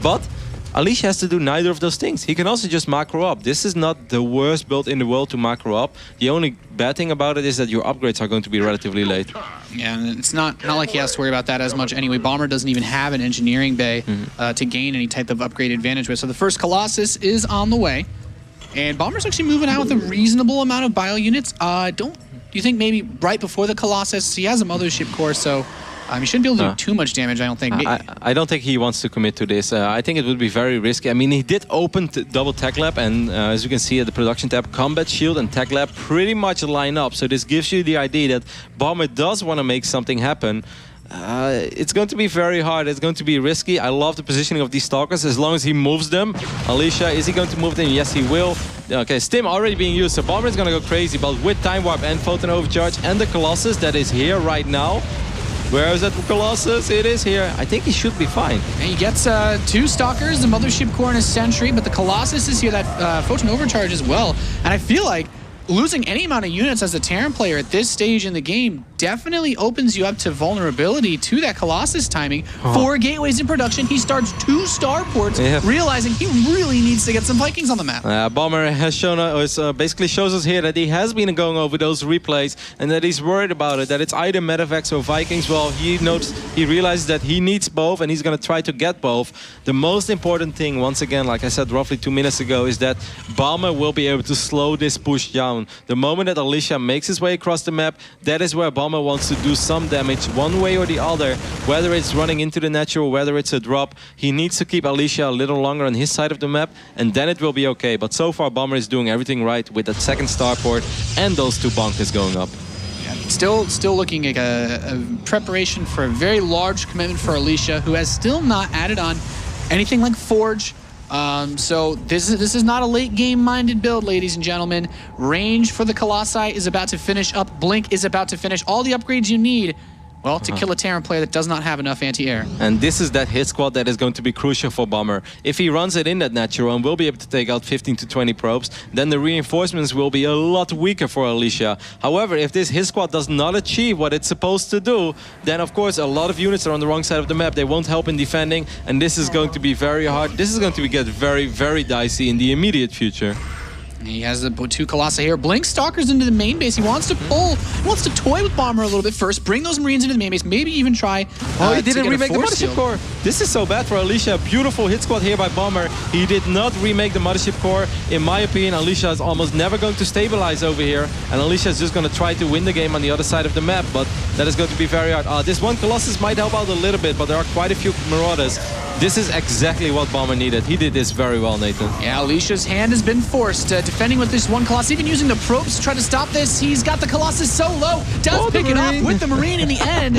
But Alicia has to do neither of those things. He can also just macro up. This is not the worst build in the world to macro up. The only bad thing about it is that your upgrades are going to be relatively late. Yeah, and it's not like he has to worry about that as much anyway. Bomber doesn't even have an engineering bay to gain any type of upgrade advantage with. So the first Colossus is on the way. And Bomber's actually moving out with a reasonable amount of bio units. Do you think maybe right before the Colossus, he has a Mothership Core, so he shouldn't be able to do too much damage, I don't think. I don't think he wants to commit to this. I think it would be very risky. I mean, he did open double Tech Lab, and as you can see at the production tab, Combat Shield and Tech Lab pretty much line up. So this gives you the idea that Bomber does want to make something happen. It's going to be very hard. It's going to be risky. I love the positioning of these Stalkers as long as he moves them. Alicia, is he going to move them? Yes, he will. Okay, Stim already being used, so Bomber is going to go crazy. But with Time Warp and Photon Overcharge and the Colossus that is here right now, where is that Colossus? It is here. I think he should be fine. And he gets 2 Stalkers, the Mothership Core and a Sentry, but the Colossus is here, that Photon Overcharge as well. And I feel like losing any amount of units as a Terran player at this stage in the game definitely opens you up to vulnerability to that Colossus timing. 4 gateways in production. He starts 2 starports, realizing he really needs to get some Vikings on the map. Bomber has shown us, basically shows us here that he has been going over those replays and that he's worried about it, that it's either medevacs or Vikings. Well, he realizes that he needs both and he's going to try to get both. The most important thing, once again, like I said roughly 2 minutes ago, is that Bomber will be able to slow this push down. zone. The moment that Alicia makes his way across the map, that is where Bomber wants to do some damage one way or the other, whether it's running into the natural, whether it's a drop. He needs to keep Alicia a little longer on his side of the map, and then it will be okay. But so far, Bomber is doing everything right with that second starport and those 2 bunkers going up. Still looking like a preparation for a very large commitment for Alicia, who has still not added on anything like Forge. So this is not a late game minded build, ladies and gentlemen. Range for the Colossi is about to finish up. Blink is about to finish. All the upgrades you need, well, to kill a Terran player that does not have enough anti-air. And this is that hit squad that is going to be crucial for Bomber. If he runs it in that natural and will be able to take out 15 to 20 probes, then the reinforcements will be a lot weaker for Alicia. However, if this hit squad does not achieve what it's supposed to do, then of course a lot of units are on the wrong side of the map. They won't help in defending, and this is going to be very hard. This is going to get very, very dicey in the immediate future. He has the 2 Colossi here. Blink Stalkers into the main base. He wants to toy with Bomber a little bit first, bring those Marines into the main base, maybe even try he didn't remake the Mothership Core. This is so bad for Alicia. Beautiful hit squad here by Bomber. He did not remake the Mothership Core. In my opinion, Alicia is almost never going to stabilize over here, and Alicia is just going to try to win the game on the other side of the map, but that is going to be very hard. This one Colossus might help out a little bit, but there are quite a few Marauders. This is exactly what Bomber needed. He did this very well, Nathan. Yeah, Alicia's hand has been forced. Defending with this one Colossus, even using the probes to try to stop this. He's got the Colossus so low. Does pick it off with the Marine in the end.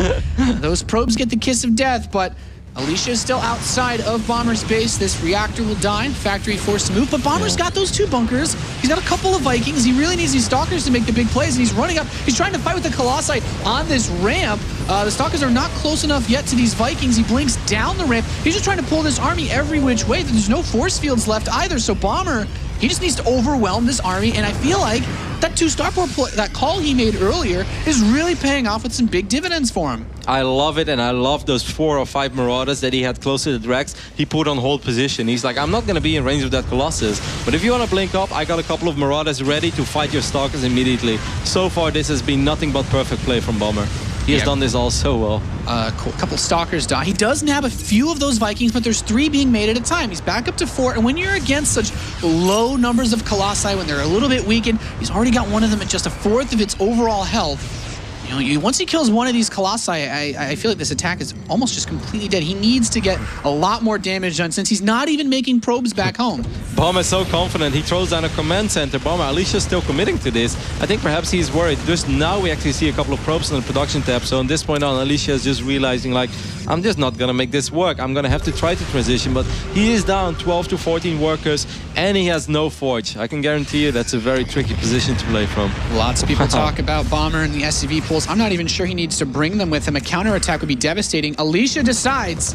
Those probes get the kiss of death, but Alicia is still outside of Bomber's base. This reactor will die. Factory forced to move, but Bomber's got those 2 bunkers. He's got a couple of Vikings. He really needs these Stalkers to make the big plays, and he's running up. He's trying to fight with the Colossi on this ramp. The Stalkers are not close enough yet to these Vikings. He blinks down the ramp. He's just trying to pull this army every which way. There's no force fields left either, so Bomber, he just needs to overwhelm this army, and I feel like that 2 starport that call he made earlier is really paying off with some big dividends for him. I love it, and I love those 4 or 5 Marauders that he had close to the Drax. He put on hold position. He's like, I'm not going to be in range of that Colossus, but if you want to blink up, I got a couple of Marauders ready to fight your Stalkers immediately. So far, this has been nothing but perfect play from Bomber. He has done this all so well. Cool. A couple Stalkers die. He does nab a few of those Vikings, but there's 3 being made at a time. He's back up to 4, and when you're against such low numbers of Colossi, when they're a little bit weakened, he's already got one of them at just 1/4 of its overall health. Once he kills one of these Colossi, I feel like this attack is almost just completely dead. He needs to get a lot more damage done since he's not even making probes back home. Bomber is so confident. He throws down a command center. Bomber, Alicia's still committing to this. I think perhaps he's worried. Just now we actually see a couple of probes on the production tab. So on this point on, Alicia is just realizing, like, I'm just not going to make this work. I'm going to have to try to transition. But he is down 12 to 14 workers, and he has no forge. I can guarantee you that's a very tricky position to play from. Lots of people talk about Bomber and the SCV pools. I'm not even sure he needs to bring them with him. A counterattack would be devastating. Alicia decides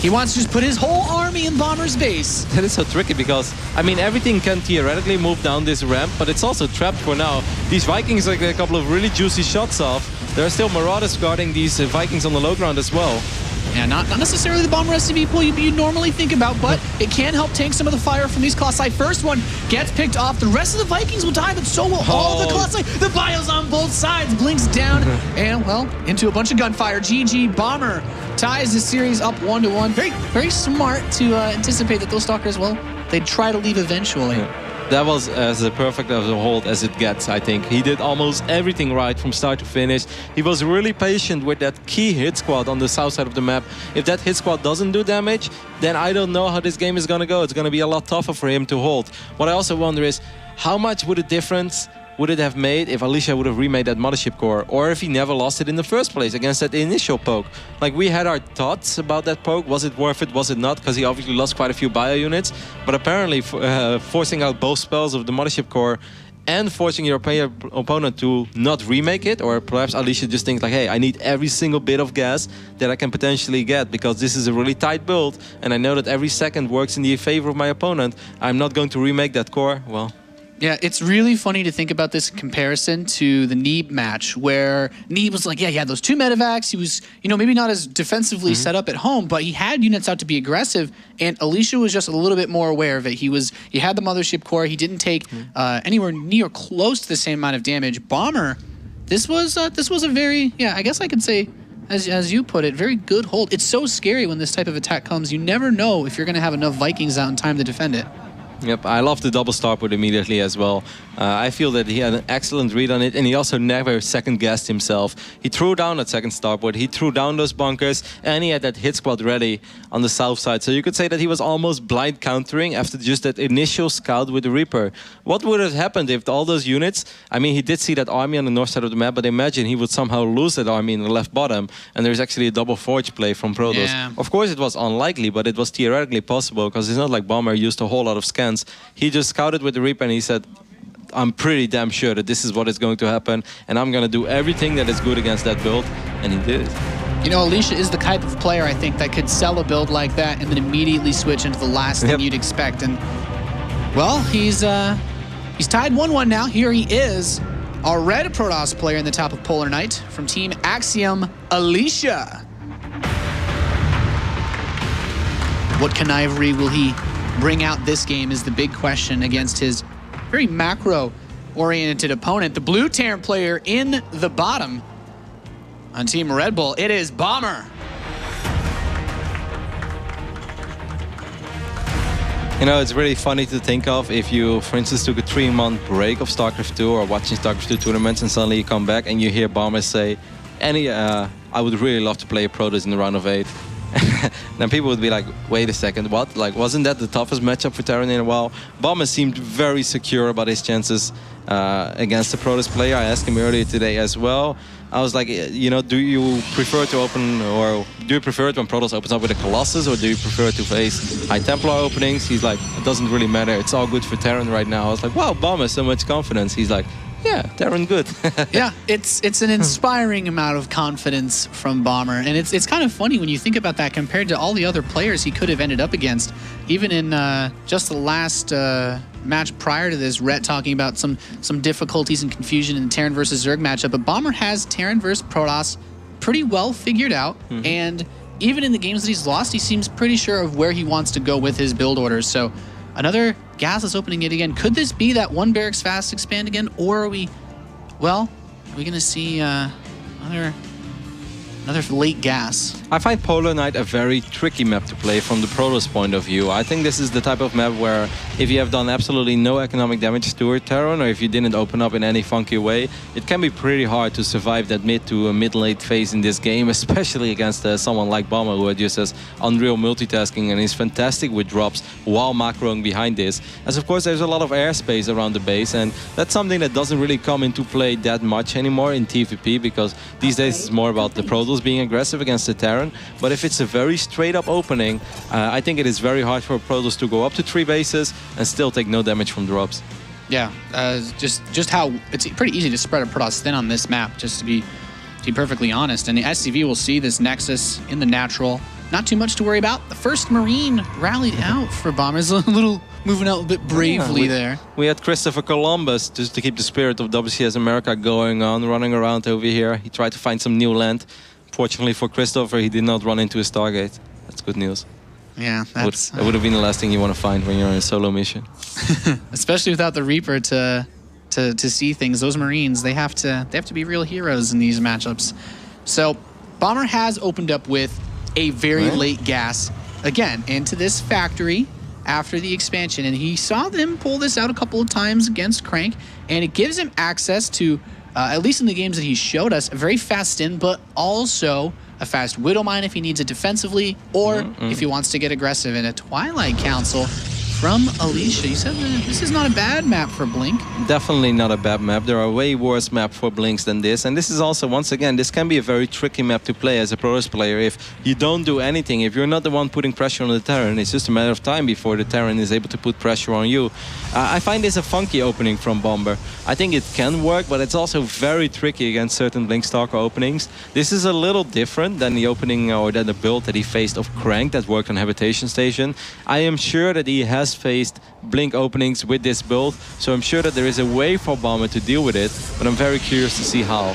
he wants to just put his whole army in Bomber's base. That is so tricky because, I mean, everything can theoretically move down this ramp, but it's also trapped for now. These Vikings are a couple of really juicy shots off. There are still Marauders guarding these Vikings on the low ground as well. Yeah, not necessarily the Bomber SCV pool you'd normally think about, but it can help tank some of the fire from these Colossi. First one gets picked off. The rest of the Vikings will die, but so will all the Colossi. The bios on both sides blinks down, and, well, into a bunch of gunfire. GG, Bomber ties the series up 1-1. Very, very smart to anticipate that those Stalkers, well, they'd try to leave eventually. That was as perfect of a hold as it gets, I think. He did almost everything right from start to finish. He was really patient with that key hit squad on the south side of the map. If that hit squad doesn't do damage, then I don't know how this game is going to go. It's going to be a lot tougher for him to hold. What I also wonder is, how much would a difference would it have made if Alicia would have remade that Mothership Core, or if he never lost it in the first place against that initial poke? Like, we had our thoughts about that poke. Was it worth it? Was it not? Because he obviously lost quite a few bio units. But apparently, forcing out both spells of the Mothership Core and forcing your opponent to not remake it, or perhaps Alicia just thinks like, hey, I need every single bit of gas that I can potentially get because this is a really tight build, and I know that every second works in the favor of my opponent. I'm not going to remake that core. Well, yeah, it's really funny to think about this in comparison to the Neeb match, where Neeb was like, yeah, he had those 2 medevacs. He was, maybe not as defensively set up at home, but he had units out to be aggressive, and Alicia was just a little bit more aware of it. He had the Mothership Core. He didn't take anywhere near close to the same amount of damage. Bomber, this was a very, I guess I could say, as you put it, very good hold. It's so scary when this type of attack comes. You never know if you're going to have enough Vikings out in time to defend it. Yep, I love the double starport immediately as well. I feel that he had an excellent read on it, and he also never second-guessed himself. He threw down that second starport, he threw down those bunkers, and he had that hit squad ready on the south side. So you could say that he was almost blind countering after just that initial scout with the Reaper. What would have happened if all those units... I mean, he did see that army on the north side of the map, but imagine he would somehow lose that army in the left bottom, and there's actually a double forge play from Protoss. Yeah. Of course, it was unlikely, but it was theoretically possible, because it's not like Bomber used a whole lot of scans. He just scouted with the Reaper and he said, I'm pretty damn sure that this is what is going to happen, and I'm going to do everything that is good against that build, and he did it. You know, Alicia is the type of player, I think, that could sell a build like that and then immediately switch into the last thing you'd expect. And, well, he's tied 1-1 now. Here he is, our red Protoss player in the top of Polar Knight from Team Axiom, Alicia. What connivery will he bring out this game is the big question against his very macro-oriented opponent. The blue Terran player in the bottom on Team Red Bull, it is Bomber. You know, it's really funny to think of if you, for instance, took a 3-month break of StarCraft 2 or watching StarCraft 2 tournaments, and suddenly you come back and you hear Bomber say, I would really love to play a Protoss in the round of 8. Then people would be like, wait a second, what? Like, wasn't that the toughest matchup for Terran in a while? Bomber seemed very secure about his chances against the Protoss player. I asked him earlier today as well. I was like, you know, do you prefer to open, or do you prefer it when Protoss opens up with a Colossus, or do you prefer to face High Templar openings? He's like, it doesn't really matter. It's all good for Terran right now. I was like, wow, Bomber, so much confidence. He's like, yeah, Terran good. Yeah, it's an inspiring amount of confidence from Bomber, and it's kind of funny when you think about that compared to all the other players he could have ended up against. Even in just the last match prior to this, Ret talking about some difficulties and confusion in the Terran versus Zerg matchup, but Bomber has Terran versus Protoss pretty well figured out, and even in the games that he's lost, he seems pretty sure of where he wants to go with his build orders. So another gasless opening it again. Could this be that one barracks fast expand again, or are we going to see another late gas? I find Polar Knight a very tricky map to play from the Protoss point of view. I think this is the type of map where if you have done absolutely no economic damage to a Terran, or if you didn't open up in any funky way, it can be pretty hard to survive that mid to mid-late phase in this game, especially against someone like Bomber, who just has unreal multitasking and is fantastic with drops while macroing behind this. As of course there's a lot of airspace around the base, and that's something that doesn't really come into play that much anymore in TVP, because these days it's more about the Protoss being aggressive against the Terran. But if it's a very straight up opening, I think it is very hard for Protoss to go up to 3 bases and still take no damage from drops. Yeah, just how it's pretty easy to spread a Protoss thin on this map, just to be perfectly honest. And the SCV will see this Nexus in the natural. Not too much to worry about. The first Marine rallied out for Bombers, a little moving out a bit bravely there. We had Christopher Columbus just to keep the spirit of WCS America going on, running around over here. He tried to find some new land. Fortunately for Christopher, he did not run into a Stargate. That's good news. Yeah, that's... That would have been the last thing you want to find when you're on a solo mission. Especially without the Reaper to see things. Those Marines, they have to be real heroes in these matchups. So Bomber has opened up with a very late gas again into this factory after the expansion, and he saw them pull this out a couple of times against Crank, and it gives him access to, at least in the games that he showed us, a very fast in, but also a fast Widow Mine if he needs it defensively, or if he wants to get aggressive in a Twilight Council from Alicia. You said this is not a bad map for Blink. Definitely not a bad map. There are way worse maps for Blinks than this. And this is also, once again, this can be a very tricky map to play as a Protoss player. If you don't do anything, if you're not the one putting pressure on the Terran, it's just a matter of time before the Terran is able to put pressure on you. I find this a funky opening from Bomber. I think it can work, but it's also very tricky against certain Blink Stalker openings. This is a little different than the opening or than the build that he faced of Crank that worked on Habitation Station. I am sure that he has faced Blink openings with this build, so I'm sure that there is a way for Bomber to deal with it, but I'm very curious to see how.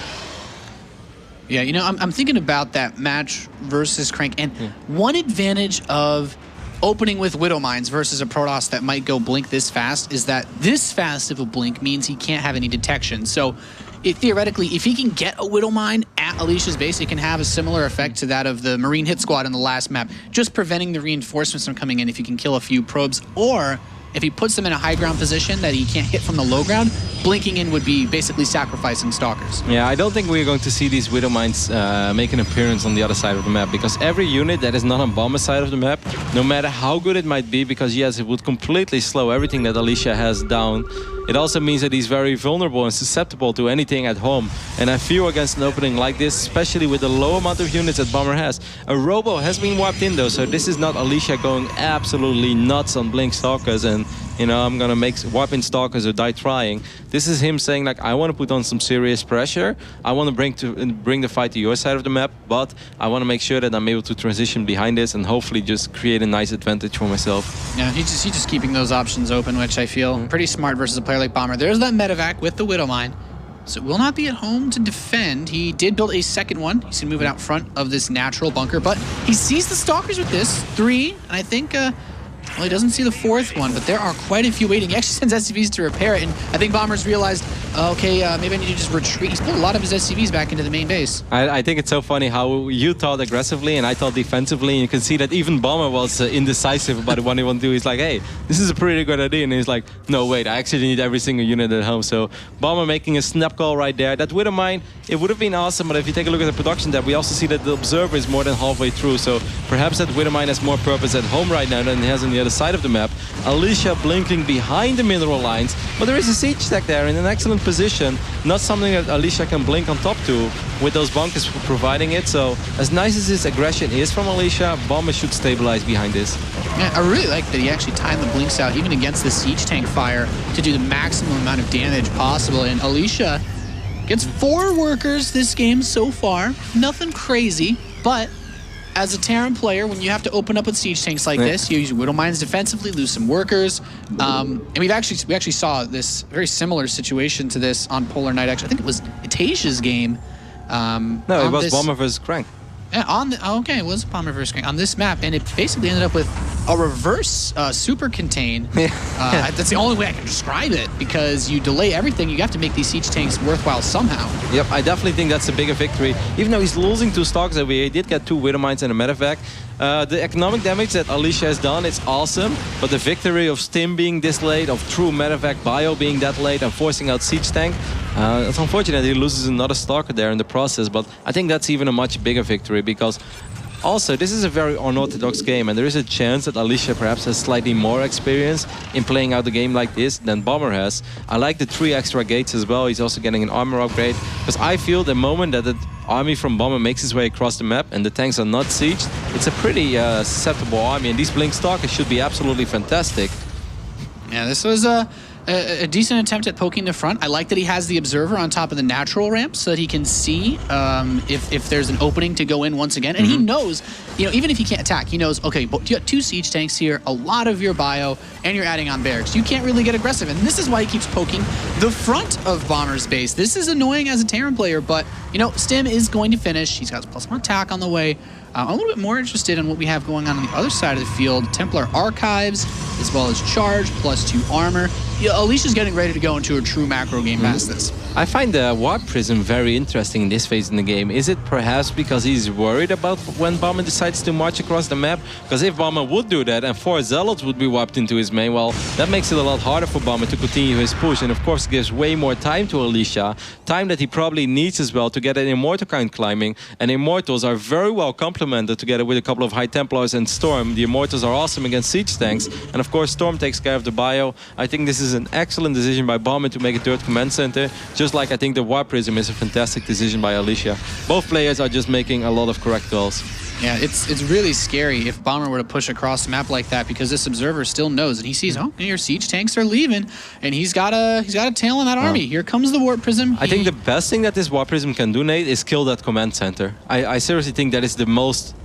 Yeah, you know, I'm thinking about that match versus Crank, and one advantage of opening with Widow Mines versus a Protoss that might go Blink this fast is that this fast of a Blink means he can't have any detection. So theoretically, if he can get a Widow Mine at Alicia's base, it can have a similar effect to that of the Marine hit squad in the last map, just preventing the reinforcements from coming in if you can kill a few probes. Or if he puts them in a high ground position that he can't hit from the low ground, blinking in would be basically sacrificing Stalkers. Yeah, I don't think we're going to see these Widow Mines make an appearance on the other side of the map, because every unit that is not on Bomber's side of the map, no matter how good it might be, because yes, it would completely slow everything that Alicia has down, it also means that he's very vulnerable and susceptible to anything at home. And I feel against an opening like this, especially with the low amount of units that Bomber has. A Robo has been wiped in though, so this is not Alicia going absolutely nuts on Blink Stalkers and, you know, I'm gonna wipe in Stalkers or die trying. This is him saying like, I want to put on some serious pressure. I want to bring the fight to your side of the map, but I want to make sure that I'm able to transition behind this and hopefully just create a nice advantage for myself. Yeah, he's just keeping those options open, which I feel pretty smart versus a player like Bomber. There's that medevac with the Widow Mine. So it will not be at home to defend. He did build a second one. He's gonna move it out front of this natural bunker, but he sees the Stalkers with this 3, and I think well, he doesn't see the 4th one, but there are quite a few waiting. He actually sends SCVs to repair it, and I think Bomber's realized, okay, maybe I need to just retreat. He's put a lot of his SCVs back into the main base. I think it's so funny how you thought aggressively and I thought defensively, and you can see that even Bomber was indecisive about what he want to do. He's like, hey, this is a pretty good idea, and he's like, no, wait, I actually need every single unit at home. So Bomber making a snap call right there. That Widow Mine, it would have been awesome, but if you take a look at the production tab, we also see that the Observer is more than halfway through, so perhaps that Widow Mine has more purpose at home right now than it has on the other side of the map. Alicia blinking behind the mineral lines, but there is a siege stack there in an excellent position. Not something that Alicia can blink on top to, with those bunkers providing it. So as nice as this aggression is from Alicia, Bomber should stabilize behind this. Yeah, I really like that he actually timed the blinks out even against the siege tank fire to do the maximum amount of damage possible. And Alicia gets 4 workers this game so far. Nothing crazy, but as a Terran player, when you have to open up with siege tanks like this, you use Widow Mines defensively, lose some workers. And we actually saw this very similar situation to this on Polar Night. Actually, I think it was Itasia's game. No, it was Bomber versus Crank. Yeah, okay, it was Bomber versus Crank on this map, and it basically ended up with a reverse super contain. That's the only way I can describe it, because you delay everything. You have to make these siege tanks worthwhile somehow. Yep, I definitely think that's a bigger victory. Even though he's losing 2 Stalkers over here, he did get 2 Widow Mines and a medevac. The economic damage that Alicia has done, it's awesome, but the victory of Stim being this late, of true medevac bio being that late and forcing out siege tank, it's unfortunate he loses another Stalker there in the process, but I think that's even a much bigger victory, because also, this is a very unorthodox game, and there is a chance that Alicia perhaps has slightly more experience in playing out the game like this than Bomber has. I like the 3 extra gates as well. He's also getting an armor upgrade, because I feel the moment that the army from Bomber makes its way across the map and the tanks are not sieged, it's a pretty susceptible army, and these Blink Stalkers should be absolutely fantastic. Yeah, this was a decent attempt at poking the front. I like that he has the Observer on top of the natural ramp so that he can see if there's an opening to go in once again. And he knows, you know, even if he can't attack, he knows, okay, but you got 2 siege tanks here, a lot of your bio, and you're adding on barracks. You can't really get aggressive, and this is why he keeps poking the front of Bomber's base. This is annoying as a Terran player, but, you know, Stim is going to finish. He's got +1 attack on the way. I'm a little bit more interested in what we have going on the other side of the field. Templar Archives, as well as Charge, +2 armor. Yeah, Alicia's getting ready to go into a true macro game past this. I find the Warp Prism very interesting in this phase in the game. Is it perhaps because he's worried about when Bomber decides to march across the map? Because if Bomber would do that and 4 Zealots would be wiped into his main, well, that makes it a lot harder for Bomber to continue his push, and of course gives way more time to Alicia. Time that he probably needs as well to get an Immortal count climbing, and Immortals are very well complemented together with a couple of High Templars and Storm. The Immortals are awesome against siege tanks, and of course Storm takes care of the bio. I think this is an excellent decision by Bomber to make a 3rd command center, just like I think the Warp Prism is a fantastic decision by Alicia. Both players are just making a lot of correct calls. Yeah, it's really scary if Bomber were to push across the map like that, because this Observer still knows, and he sees, oh, your siege tanks are leaving, and he's got a tail on that army. Here comes the Warp Prism. I think the best thing that this Warp Prism can do, Nate, is kill that command center. I seriously think that is the most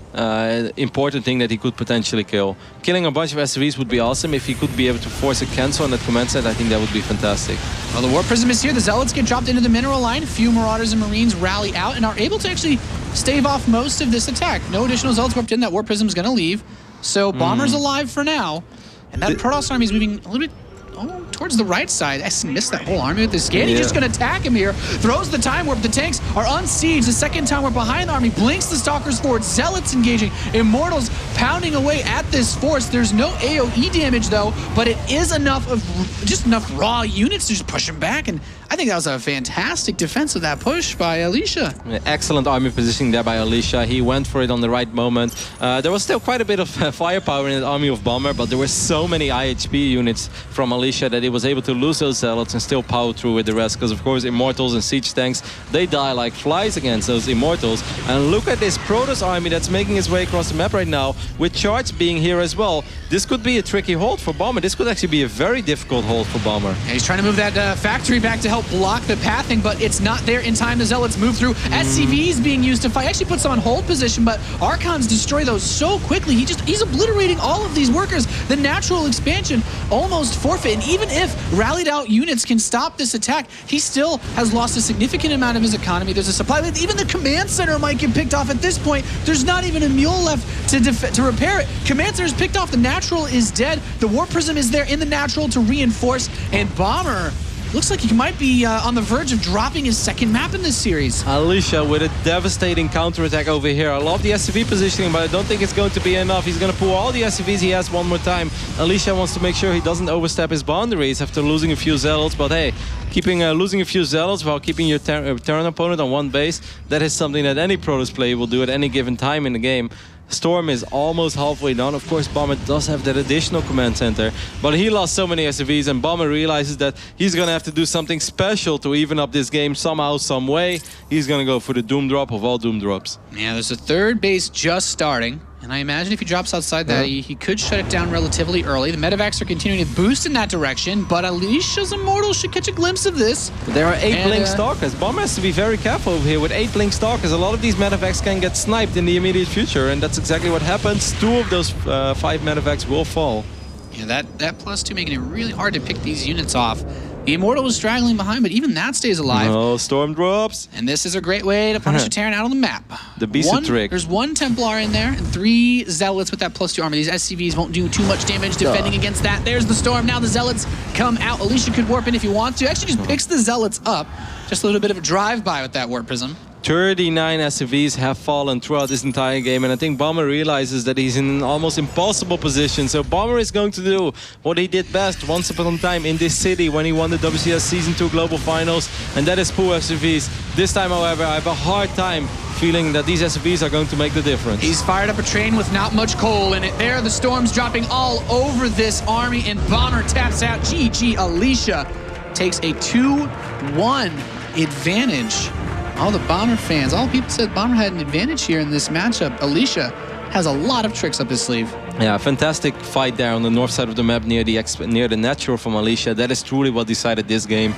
important thing that he could potentially kill. Killing a bunch of SCVs would be awesome. If he could be able to force a cancel on that command set, I think that would be fantastic. Well, the Warp Prism is here. The Zealots get dropped into the mineral line. A few Marauders and Marines rally out and are able to actually stave off most of this attack. No additional Zealots warped in. That Warp Prism is going to leave. So Bomber's alive for now. And that Protoss army is moving a little bit towards the right side. I missed that whole army with the scan. He's just going to attack him here. Throws the time warp. The tanks are unsieged. The second time we're behind the army. Blinks the stalkers forward. Zealots engaging. Immortals pounding away at this force. There's no AoE damage though, but it is enough of just enough raw units to just push him back. And I think that was a fantastic defense of that push by Alicia. Excellent army positioning there by Alicia. He went for it on the right moment. There was still quite a bit of firepower in the army of Bomber, but there were so many IHP units from Alicia that he was able to lose those zealots and still power through with the rest. Because of course, Immortals and Siege tanks, they die like flies against those Immortals. And look at this Protoss army that's making its way across the map right now, with Charge being here as well. This could be a tricky hold for Bomber. This could actually be a very difficult hold for Bomber. Yeah, he's trying to move that factory back to help block the pathing, but it's not there in time. The Zealots move through. SCVs being used to fight. Actually puts them on hold position, but Archons destroy those so quickly. He's obliterating all of these workers. The natural expansion almost forfeit, and even if rallied out units can stop this attack, he still has lost a significant amount of his economy. There's a supply. Even the command center might get picked off at this point. There's not even a mule left to repair it. Command center is picked off. The natural is dead. The Warp Prism is there in the natural to reinforce, and Bomber looks like he might be on the verge of dropping his second map in this series. Alicia with a devastating counterattack over here. I love the SCV positioning, but I don't think it's going to be enough. He's going to pull all the SCVs he has one more time. Alicia wants to make sure he doesn't overstep his boundaries after losing a few zealots, but hey, losing a few zealots while keeping your Terran opponent on one base, that is something that any Protoss player will do at any given time in the game. Storm is almost halfway done. Of course, Bomber does have that additional command center, but he lost so many SCVs, and Bomber realizes that he's going to have to do something special to even up this game somehow, some way. He's going to go for the Doom Drop of all Doom Drops. Yeah, there's a third base just starting, and I imagine if he drops outside that, he could shut it down relatively early. The medevacs are continuing to boost in that direction, but Alicia's Immortals should catch a glimpse of this. But there are 8 Blink Stalkers. Bomber has to be very careful over here. With 8 Blink Stalkers, a lot of these medevacs can get sniped in the immediate future, and that's exactly what happens. 2 of those 5 medevacs will fall. Yeah, that +2 making it really hard to pick these units off. The Immortal was straggling behind, but even that stays alive. Oh, Storm drops. And this is a great way to punish a Terran out on the map. The Beast trick. There's 1 Templar in there and 3 Zealots with that +2 armor. These SCVs won't do too much damage defending against that. There's the Storm. Now the Zealots come out. Alicia could warp in if you want to. Actually just picks the Zealots up. Just a little bit of a drive-by with that Warp Prism. 39 SCVs have fallen throughout this entire game, and I think Bomber realizes that he's in an almost impossible position. So Bomber is going to do what he did best once upon a time in this city when he won the WCS Season 2 Global Finals, and that is pull SCVs. This time, however, I have a hard time feeling that these SCVs are going to make the difference. He's fired up a train with not much coal in it. There, the Storms dropping all over this army, and Bomber taps out. GG, Alicia takes a 2-1 advantage. All the Bomber fans, all the people said Bomber had an advantage here in this matchup. Alicia has a lot of tricks up his sleeve. Yeah, fantastic fight there on the north side of the map near the natural from Alicia. That is truly what decided this game.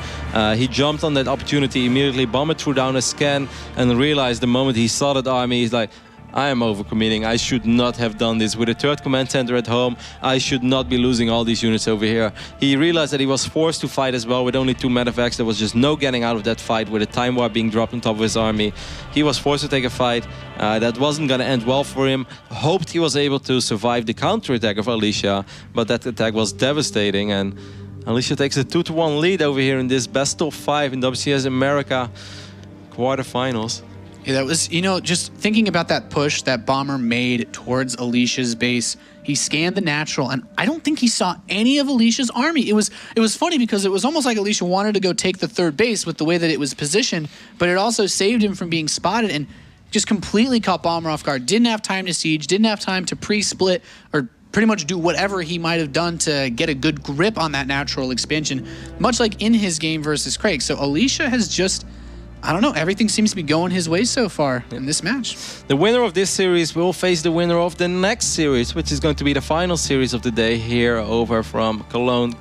He jumped on that opportunity immediately. Bomber threw down a scan and realized the moment he saw that army, he's like, I am overcommitting. I should not have done this. With a 3rd command center at home, I should not be losing all these units over here. He realized that he was forced to fight as well with only 2 medevacs. There was just no getting out of that fight with a time warp being dropped on top of his army. He was forced to take a fight. That wasn't going to end well for him. Hoped he was able to survive the counterattack of Alicia, but that attack was devastating, and Alicia takes a 2-1 lead over here in this best of 5 in WCS America quarterfinals. Yeah, that was, just thinking about that push that Bomber made towards Alicia's base. He scanned the natural, and I don't think he saw any of Alicia's army. It was funny because it was almost like Alicia wanted to go take the 3rd base with the way that it was positioned, but it also saved him from being spotted and just completely caught Bomber off guard. Didn't have time to siege, didn't have time to pre-split or pretty much do whatever he might have done to get a good grip on that natural expansion, much like in his game versus Craig. So Alicia has just, I don't know, everything seems to be going his way so far in this match. The winner of this series will face the winner of the next series, which is going to be the final series of the day here over from Cologne,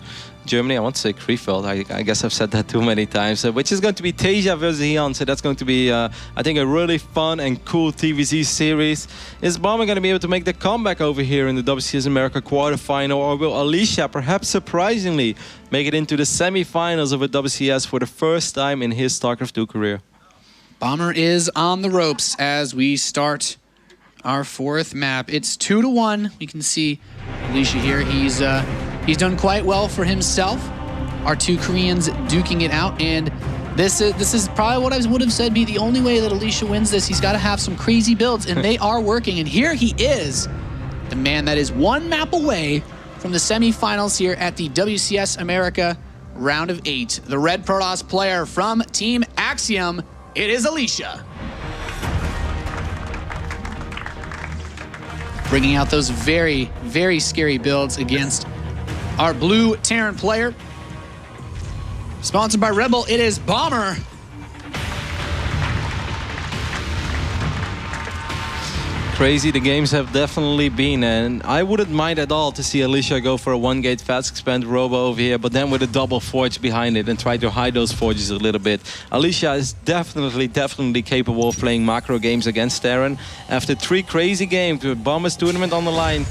Germany. I want to say Krefeld. I guess I've said that too many times. Which is going to be Teja versus Hyun. So that's going to be, I think, a really fun and cool TVZ series. Is Bomber going to be able to make the comeback over here in the WCS America quarterfinal, or will Alicia, perhaps surprisingly, make it into the semifinals of a WCS for the first time in his StarCraft 2 career? Bomber is on the ropes as we start our 4th map. It's 2-1. We can see Alicia here. He's done quite well for himself. Our two Koreans duking it out, and this is probably what I would have said be the only way that Alicia wins this. He's got to have some crazy builds, and they are working. And here he is, the man that is one map away from the semifinals here at the WCS America round of 8. The red Protoss player from Team Axiom, it is Alicia. Bringing out those very, very scary builds against our blue Terran player. Sponsored by Rebel, it is Bomber. Crazy the games have definitely been, and I wouldn't mind at all to see Alicia go for a 1-gate fast expand robo over here, but then with a double forge behind it and try to hide those forges a little bit. Alicia is definitely capable of playing macro games against Terran. After 3 crazy games with Bomber's tournament on the line,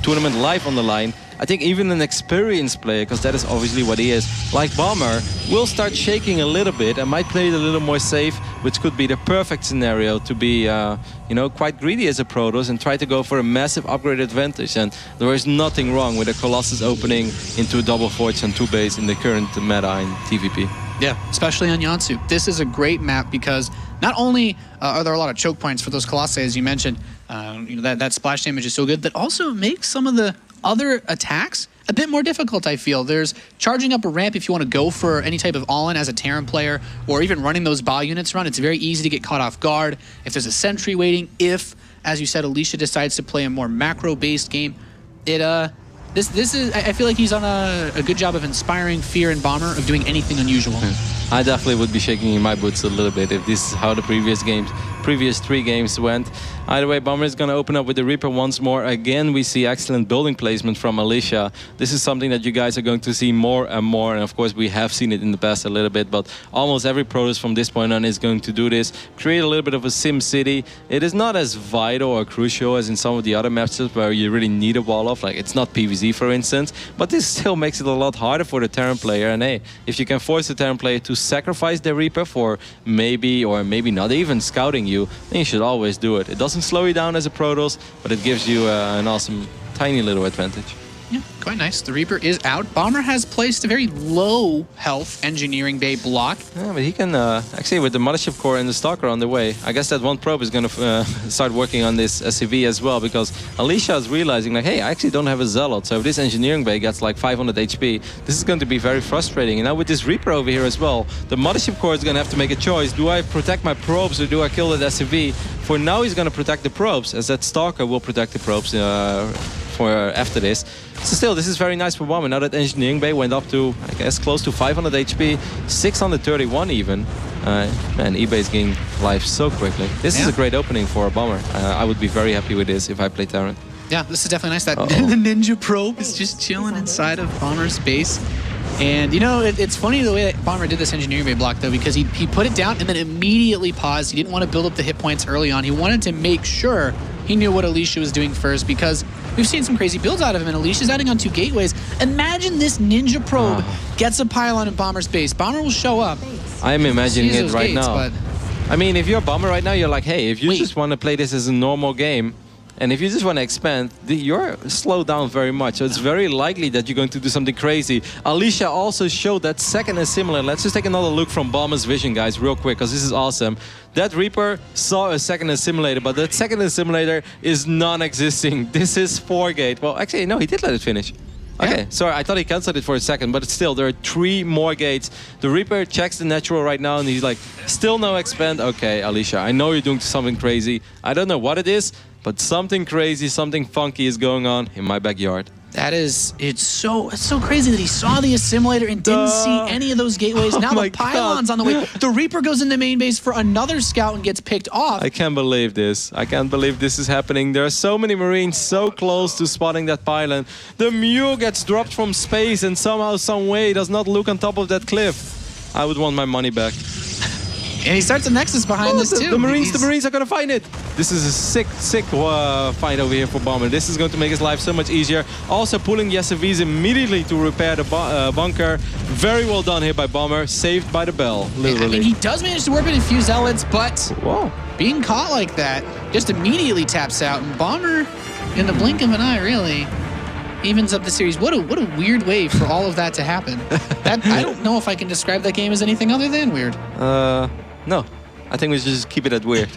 tournament live on the line, I think even an experienced player, because that is obviously what he is, like Bomber, will start shaking a little bit and might play it a little more safe, which could be the perfect scenario to be, you know, quite greedy as a Protoss and try to go for a massive upgrade advantage. And there is nothing wrong with a Colossus opening into a double forge and 2 base in the current meta in TVP. Yeah, especially on Yonsu. This is a great map because not only are there a lot of choke points for those Colossi, as you mentioned, you know, that splash damage is so good, that also makes some of the other attacks a bit more difficult, I feel. There's charging up a ramp if you want to go for any type of all-in as a Terran player, or even running those Ba units around. It's very easy to get caught off guard. If there's a sentry waiting, if, as you said, Alicia decides to play a more macro-based game, this is, I feel like he's on a good job of inspiring fear in Bomber of doing anything unusual. I definitely would be shaking in my boots a little bit if this is how the previous 3 games went. Either way, Bomber is going to open up with the Reaper once more. Again, we see excellent building placement from Alicia. This is something that you guys are going to see more and more. And of course, we have seen it in the past a little bit, but almost every Protoss from this point on is going to do this. Create a little bit of a sim city. It is not as vital or crucial as in some of the other matchups where you really need a wall off. Like, it's not PvZ, for instance, but this still makes it a lot harder for the Terran player. And hey, if you can force the Terran player to sacrifice their Reaper for maybe or maybe not even scouting you, then you should always do it. It doesn't slow you down as a Protoss, but it gives you an awesome tiny little advantage. Yeah, quite nice. The Reaper is out. Bomber has placed a very low health engineering bay block. Yeah, but he can actually, with the Mothership Core and the Stalker on the way, I guess that one probe is going to start working on this SCV as well, because Alicia is realizing like, hey, I actually don't have a Zealot, so if this engineering bay gets like 500 HP, this is going to be very frustrating. And now with this Reaper over here as well, the Mothership Core is going to have to make a choice. Do I protect my probes or do I kill that SCV? For now, he's going to protect the probes, as that Stalker will protect the probes for after this. So still, this is very nice for Bomber. Now that engineering bay went up to, I guess, close to 500 HP, 631 even. Man, eBay is getting life so quickly. This is a great opening for a Bomber. I would be very happy with this if I play Terran. Yeah, this is definitely nice. That the Ninja Probe is just chilling inside of Bomber's base. And, you know, it's funny the way that Bomber did this engineering bay block, though, because he put it down and then immediately paused. He didn't want to build up the hit points early on. He wanted to make sure he knew what Alicia was doing first, because we've seen some crazy builds out of him, and Alicia's adding on 2 gateways. Imagine this Ninja Probe gets a pylon in Bomber's base. Bomber will show up. I'm imagining it right now. But I mean, if you're a Bomber right now, you're like, hey, if you just want to play this as a normal game, and if you just want to expand, you're slowed down very much. So it's very likely that you're going to do something crazy. Alicia also showed that second assimilator. Let's just take another look from Bomber's vision, guys, real quick, because this is awesome. That Reaper saw a second assimilator, but that second assimilator is non-existing. This is 4-gate. Well, actually, no, he did let it finish. Okay, sorry, I thought he cancelled it for a second, but still, there are 3 more gates. The Reaper checks the natural right now, and he's like, still no expand. Okay, Alicia, I know you're doing something crazy. I don't know what it is, but something crazy, something funky is going on in my backyard. That is, it's so crazy that he saw the assimilator and didn't see any of those gateways. Now the pylon's on the way. The Reaper goes into main base for another scout and gets picked off. I can't believe this. I can't believe this is happening. There are so many Marines so close to spotting that pylon. The Mule gets dropped from space and somehow, some way does not look on top of that cliff. I would want my money back. And he starts a Nexus behind this too. The Marines are gonna find it. This is a sick fight over here for Bomber. This is going to make his life so much easier. Also pulling the SCVs immediately to repair the bunker. Very well done here by Bomber. Saved by the bell, literally. I mean, he does manage to warp in a few Zealots, but being caught like that just immediately taps out. And Bomber, in the blink of an eye, really. evens up the series. What a weird way for all of that to happen. I don't know if I can describe that game as anything other than weird. No, I think we should just keep it at weird.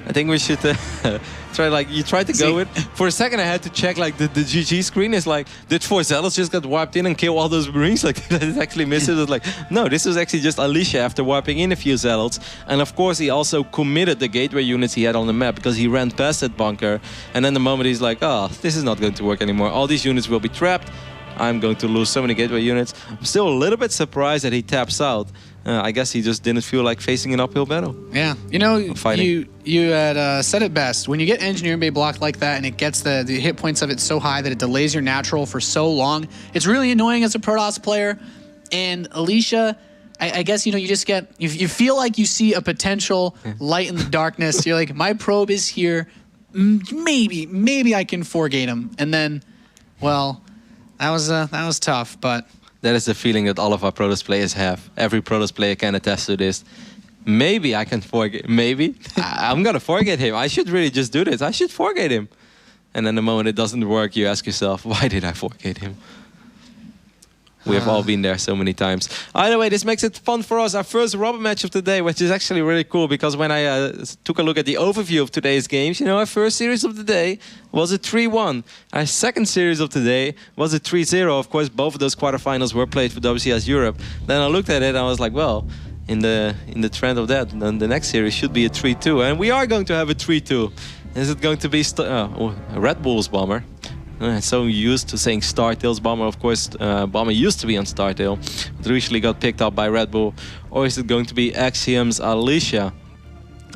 I think we should try to go with. For a second, I had to check like the GG screen is like, did 4 Zealots just got wiped in and kill all those Marines? Like, did it actually miss it? It was like, no, this was actually just Alicia after wiping in a few Zealots. And of course, he also committed the gateway units he had on the map because he ran past that bunker. And then the moment he's like, oh, this is not going to work anymore. All these units will be trapped. I'm going to lose so many gateway units. I'm still a little bit surprised that he taps out. I guess he just didn't feel like facing an uphill battle. Yeah, you know, you had said it best. When you get Engineering Bay blocked like that and it gets the hit points of it so high that it delays your natural for so long, it's really annoying as a Protoss player. And Alicia, I guess, you know, you just get, you feel like you see a potential light in the darkness. You're like, my probe is here. Maybe I can 4-gate him. And then, well, that was tough, but... That is the feeling that all of our Protoss players have. Every Protoss player can attest to this. Maybe I can 4-gate. Maybe. I'm going to 4-gate him. I should really just do this. I should 4-gate him. And then the moment it doesn't work, you ask yourself, why did I 4-gate him? We have all been there so many times. Either way, this makes it fun for us. Our first rubber match of the day, which is actually really cool because when I took a look at the overview of today's games, you know, our first series of the day was a 3-1. Our second series of the day was a 3-0. Of course, both of those quarterfinals were played for WCS Europe. Then I looked at it and I was like, well, in the trend of that, then the next series should be a 3-2. And we are going to have a 3-2. Is it going to be Red Bull's bomber? So used to saying StarTale's bomber. Of course, bomber used to be on StarTale, but recently got picked up by Red Bull. Or is it going to be Axiom's Alicia?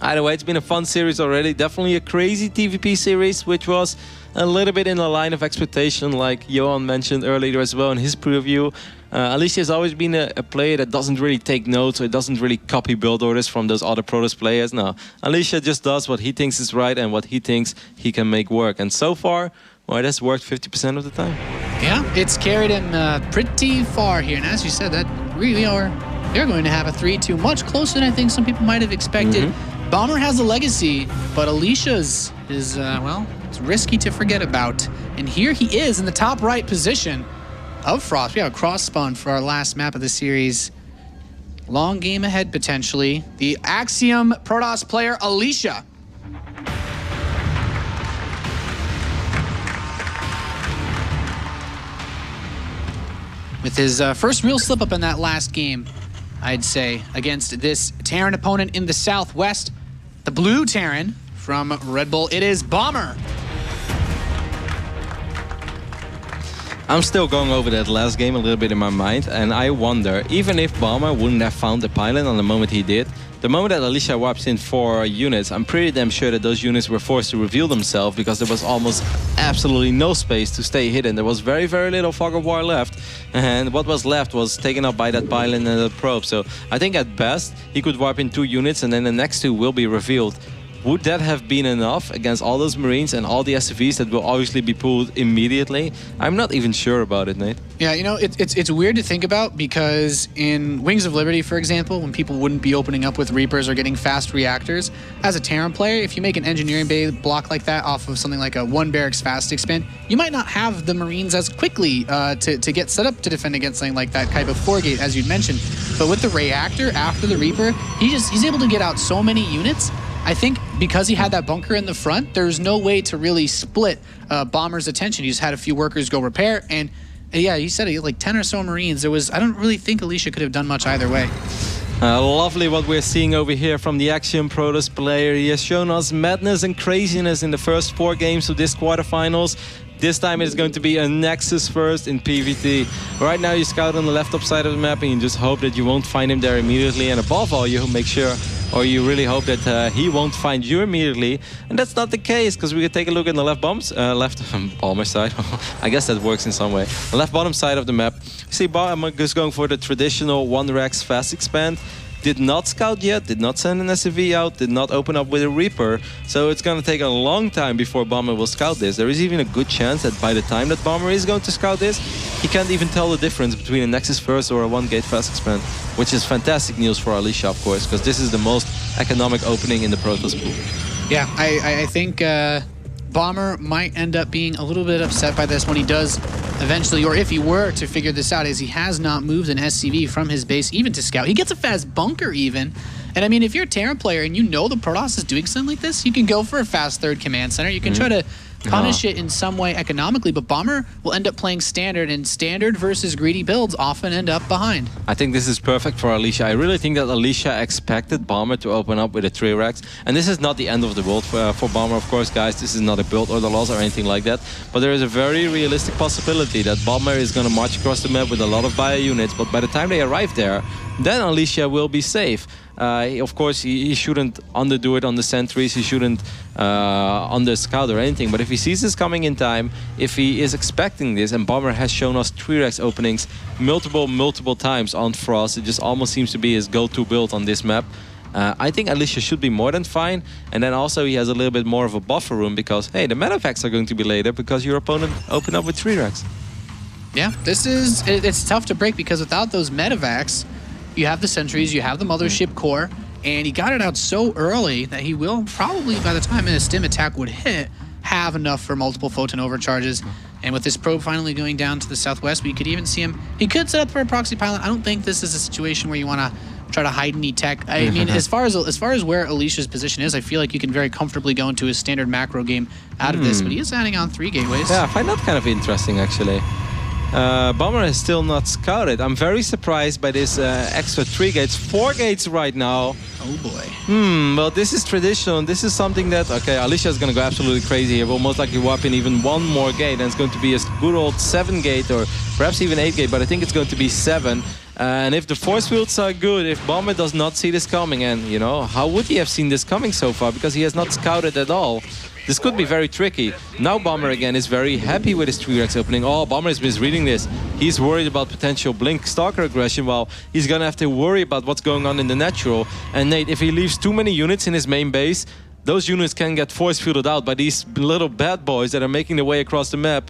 Either way, it's been a fun series already. Definitely a crazy TVP series, which was a little bit in the line of expectation, like Johan mentioned earlier as well in his preview. Alicia has always been a player that doesn't really take notes or doesn't really copy build orders from those other Protoss players. No, Alicia just does what he thinks is right and what he thinks he can make work. And so far, well, it has worked 50% of the time. Yeah, it's carried him pretty far here. And as you said, that they're going to have a 3-2, much closer than I think some people might have expected. Bomber has a legacy, but Alicia's is, well, it's risky to forget about. And here he is in the top right position of Frost. We have a cross spawn for our last map of the series. Long game ahead, potentially. The Axiom Protoss player, Alicia. With his first real slip-up in that last game, I'd say, against this Terran opponent in the Southwest, the blue Terran from Red Bull, it is Bomber. I'm still going over that last game a little bit in my mind, and I wonder, even if Bomber wouldn't have found the pylon on the moment he did, the moment that Alicia wipes in 4 units, I'm pretty damn sure that those units were forced to reveal themselves because there was almost absolutely no space to stay hidden. There was very, very little fog of war left, and what was left was taken up by that pylon and the probe. So I think at best, he could wipe in 2 units and then the next 2 will be revealed. Would that have been enough against all those Marines and all the SCVs that will obviously be pulled immediately? I'm not even sure about it, Nate. Yeah, you know, it's weird to think about because in Wings of Liberty, for example, when people wouldn't be opening up with Reapers or getting fast reactors, as a Terran player, if you make an Engineering Bay block like that off of something like a 1 barracks fast expand, you might not have the Marines as quickly to get set up to defend against something like that type of 4-gate, as you'd mentioned. But with the reactor after the Reaper, he's able to get out so many units. I think because he had that bunker in the front, there's no way to really split Bomber's attention. He just had a few workers go repair, and yeah, he said he had like 10 or so Marines. I don't really think Alicia could have done much either way. Lovely what we're seeing over here from the Axiom Protoss player. He has shown us madness and craziness in the first 4 games of this quarterfinals. This time it's going to be a Nexus first in PvT. Right now you scout on the left top side of the map and you just hope that you won't find him there immediately. And above all, you make sure, or you really hope that he won't find you immediately. And that's not the case, because we can take a look at the left bomber side. I guess that works in some way. The left bottom side of the map. See, Bomber is going for the traditional 1 Rex fast expand. Did not scout yet, did not send an SCV out, did not open up with a Reaper. So it's going to take a long time before Bomber will scout this. There is even a good chance that by the time that Bomber is going to scout this, he can't even tell the difference between a Nexus first or a 1-gate fast expand. Which is fantastic news for Alicia, of course, because this is the most economic opening in the Protoss pool. Yeah, I think Bomber might end up being a little bit upset by this when he does eventually, or if he were to figure this out, is he has not moved an SCV from his base even to scout. He gets a fast bunker even. And I mean, if you're a Terran player and you know the Protoss is doing something like this, you can go for a fast third command center. You can try to punish it in some way economically, but Bomber will end up playing standard, and standard versus greedy builds often end up behind. I think this is perfect for Alicia. I really think that Alicia expected Bomber to open up with a Trirex, and this is not the end of the world for Bomber, of course, guys. This is not a build or the loss or anything like that, but there is a very realistic possibility that Bomber is going to march across the map with a lot of bio units, but by the time they arrive there, then Alicia will be safe. Of course, he shouldn't underdo it on the sentries, he shouldn't under scout or anything, but if he sees this coming in time, if he is expecting this, and Bomber has shown us Trirex openings multiple times on Frost, it just almost seems to be his go-to build on this map. I think Alicia should be more than fine, and then also he has a little bit more of a buffer room because, hey, the medevacs are going to be later because your opponent opened up with Trirex. Yeah, it's tough to break because without those medevacs, you have the sentries, you have the mothership core, and he got it out so early that he will probably, by the time a stim attack would hit, have enough for multiple photon overcharges. And with this probe finally going down to the southwest, we could even see him. He could set up for a proxy pilot. I don't think this is a situation where you want to try to hide any tech. I mean, as far as where Alicia's position is, I feel like you can very comfortably go into his standard macro game out of this, but he is adding on 3 gateways. Yeah, I find that kind of interesting, actually. Bomber is still not scouted. I'm very surprised by this extra 3 gates. 4 gates right now. Oh boy. Well, this is traditional. This is something that, okay, Alicia is going to go absolutely crazy. He will most likely warp in even 1 more gate, and it's going to be a good old 7 gate or perhaps even 8 gate, but I think it's going to be 7. And if the force fields are good, if Bomber does not see this coming, and, you know, how would he have seen this coming so far? Because he has not scouted at all. This could be very tricky. Now Bomber again is very happy with his Trirex opening. Oh, Bomber is misreading this. He's worried about potential Blink Stalker aggression. Well, he's gonna have to worry about what's going on in the natural. And Nate, if he leaves too many units in his main base, those units can get force fielded out by these little bad boys that are making their way across the map.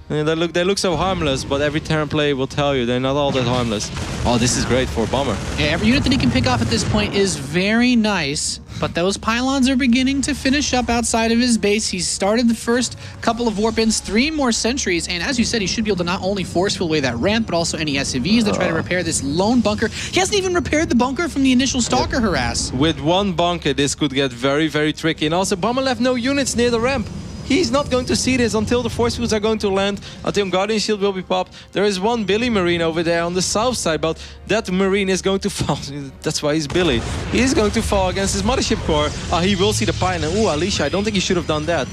And they look so harmless, but every Terran player will tell you they're not all that harmless. Oh, this is great for Bomber. Yeah, every unit that he can pick off at this point is very nice, but those pylons are beginning to finish up outside of his base. He's started the first couple of warp-ins, 3 more sentries, and as you said, he should be able to not only force field away that ramp, but also any SCVs that try to repair this lone bunker. He hasn't even repaired the bunker from the initial Stalker harass. With 1 bunker, this could get very, very tricky. And also, Bomber left no units near the ramp. He's not going to see this until the force fields are going to land, until Guardian Shield will be popped. There is 1 Billy Marine over there on the south side, but that Marine is going to fall. That's why he's Billy. He's going to fall against his mothership core. He will see the pine. Ooh, Alicia, I don't think he should have done that.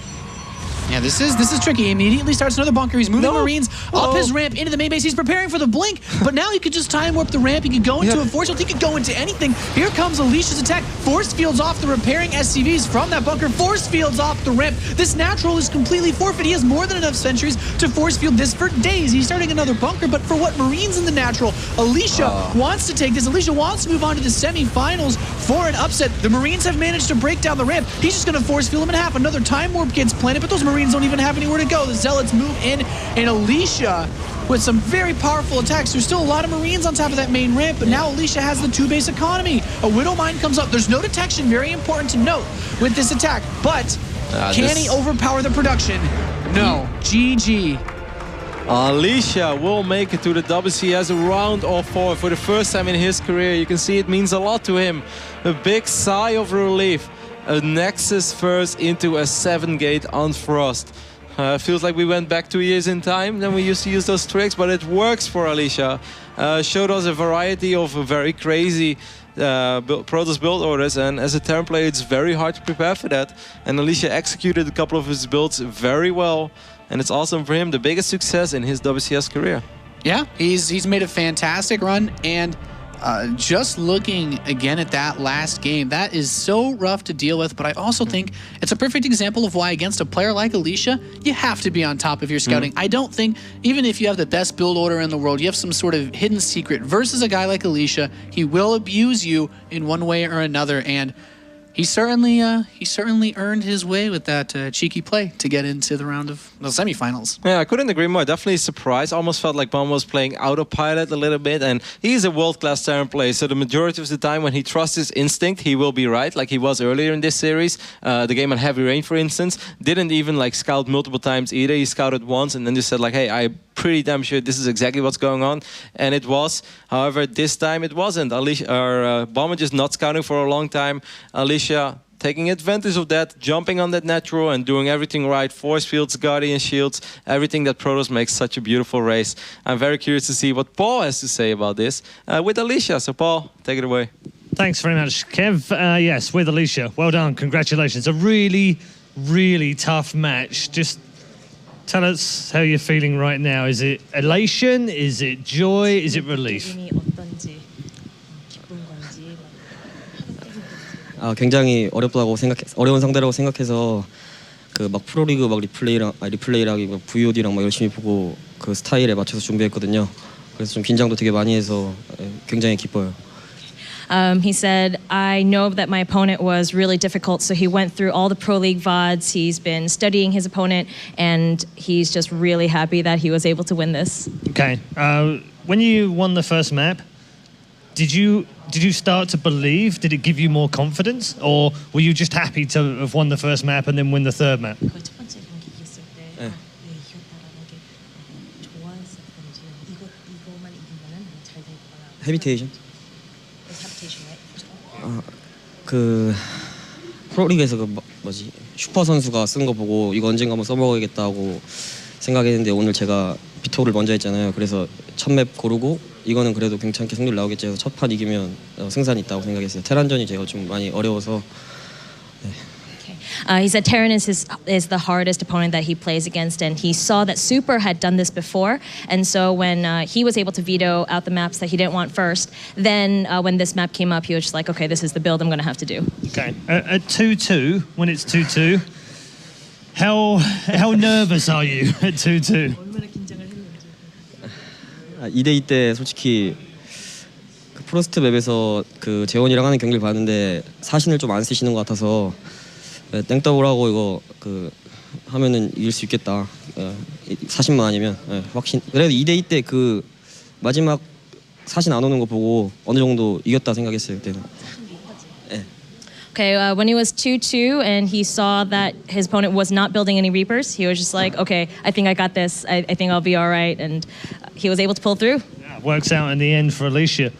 Yeah, this is tricky. He immediately starts another bunker. He's moving Marines up his ramp into the main base. He's preparing for the blink, but now he could just time warp the ramp. He could go into a force field. He could go into anything. Here comes Alicia's attack. Force fields off the repairing SCVs from that bunker. Force fields off the ramp. This natural is completely forfeit. He has more than enough sentries to force field this for days. He's starting another bunker, but for what? Marines in the natural. Alicia wants to take this. Alicia wants to move on to the semifinals for an upset. The Marines have managed to break down the ramp. He's just going to force field him in half. Another time warp gets planted, but those Marines don't even have anywhere to go. The Zealots move in, and Alicia with some very powerful attacks. There's still a lot of Marines on top of that main ramp, but now Alicia has the 2-base economy. A Widow Mine comes up. There's no detection, very important to note with this attack, but can he overpower the production? No. GG. Alicia will make it to the WCS round of 4 for the first time in his career. You can see it means a lot to him. A big sigh of relief. A Nexus first into a 7-gate on Frost. Feels like we went back 2 years in time. Then we used to use those tricks, but it works for Alicia. Showed us a variety of very crazy Protoss build orders, and as a Terran player, it's very hard to prepare for that. And Alicia executed a couple of his builds very well, and it's awesome for him. The biggest success in his WCS career. Yeah, he's made a fantastic run, and just looking again at that last game, that is so rough to deal with, but I also think it's a perfect example of why against a player like Alicia, you have to be on top of your scouting. I don't think, even if you have the best build order in the world, you have some sort of hidden secret versus a guy like Alicia, he will abuse you in one way or another, and He certainly earned his way with that cheeky play to get into the round of the semifinals. Yeah, I couldn't agree more. Definitely surprised. Almost felt like Bom was playing autopilot a little bit, and he's a world-class Terran player. So the majority of the time, when he trusts his instinct, he will be right, like he was earlier in this series. The game on Heavy Rain, for instance, didn't even like scout multiple times either. He scouted once and then just said like, "Hey, I'm pretty damn sure this is exactly what's going on," and it was. However, this time it wasn't. Alicia, Bom just not scouting for a long time. Alicia taking advantage of that, jumping on that natural and doing everything right. Force fields, guardian shields, everything that Protoss makes such a beautiful race. I'm very curious to see what Paul has to say about this with Alicia. So Paul, take it away. Thanks very much, Kev. Yes, with Alicia. Well done. Congratulations. A really, really tough match. Just tell us how you're feeling right now. Is it elation? Is it joy? Is it relief? 굉장히 어려운 상대라고 생각해서 그 막 프로리그 막 리플레이랑 VOD랑 막 열심히 보고 그 스타일에 맞춰서 준비했거든요. 그래서 좀 긴장도 되게 많이 해서 굉장히 기뻐요. He said, I know that my opponent was really difficult, so he went through all the Pro League VODs, he's been studying his opponent, and he's just really happy that he was able to win this. Okay. When you won the first map, did you start to believe? Did it give you more confidence? Or were you just happy to have won the first map and then win the third map? Habitation. 그 프로리그에서 그 뭐지 슈퍼 선수가 쓴 거 보고 이거 언젠가 한번 써먹어야겠다고 생각했는데 오늘 제가 비토를 먼저 했잖아요. 그래서 첫 맵 고르고 이거는 그래도 괜찮게 승률 나오겠지 해서 첫 판 이기면 승산이 있다고 생각했어요. 테란전이 제가 좀 많이 어려워서. He said Terran is the hardest opponent that he plays against, and he saw that Super had done this before, and so when he was able to veto out the maps that he didn't want first, then when this map came up, he was just like, okay, this is the build I'm going to have to do. Okay. At 2-2, when it's 2-2, how nervous are you at 2-2? 2대2 때 솔직히 그 프로스트 맵에서 그 재원이랑 하는 경기를 봤는데 사신을 좀 안 쓰시는 것 같아서 땡더블하고 이거 그 하면은 이길 수 있겠다. 사신만 아니면 확신. 그래도 2대2 때 그 마지막 사신 안 오는 거 보고 어느 정도 이겼다 생각했어요 그때는. Okay, when he was 2-2 and he saw that his opponent was not building any Reapers, he was just like, okay, I think I got this. I think I'll be all right, and he was able to pull through. Yeah, works out in the end for Alicia.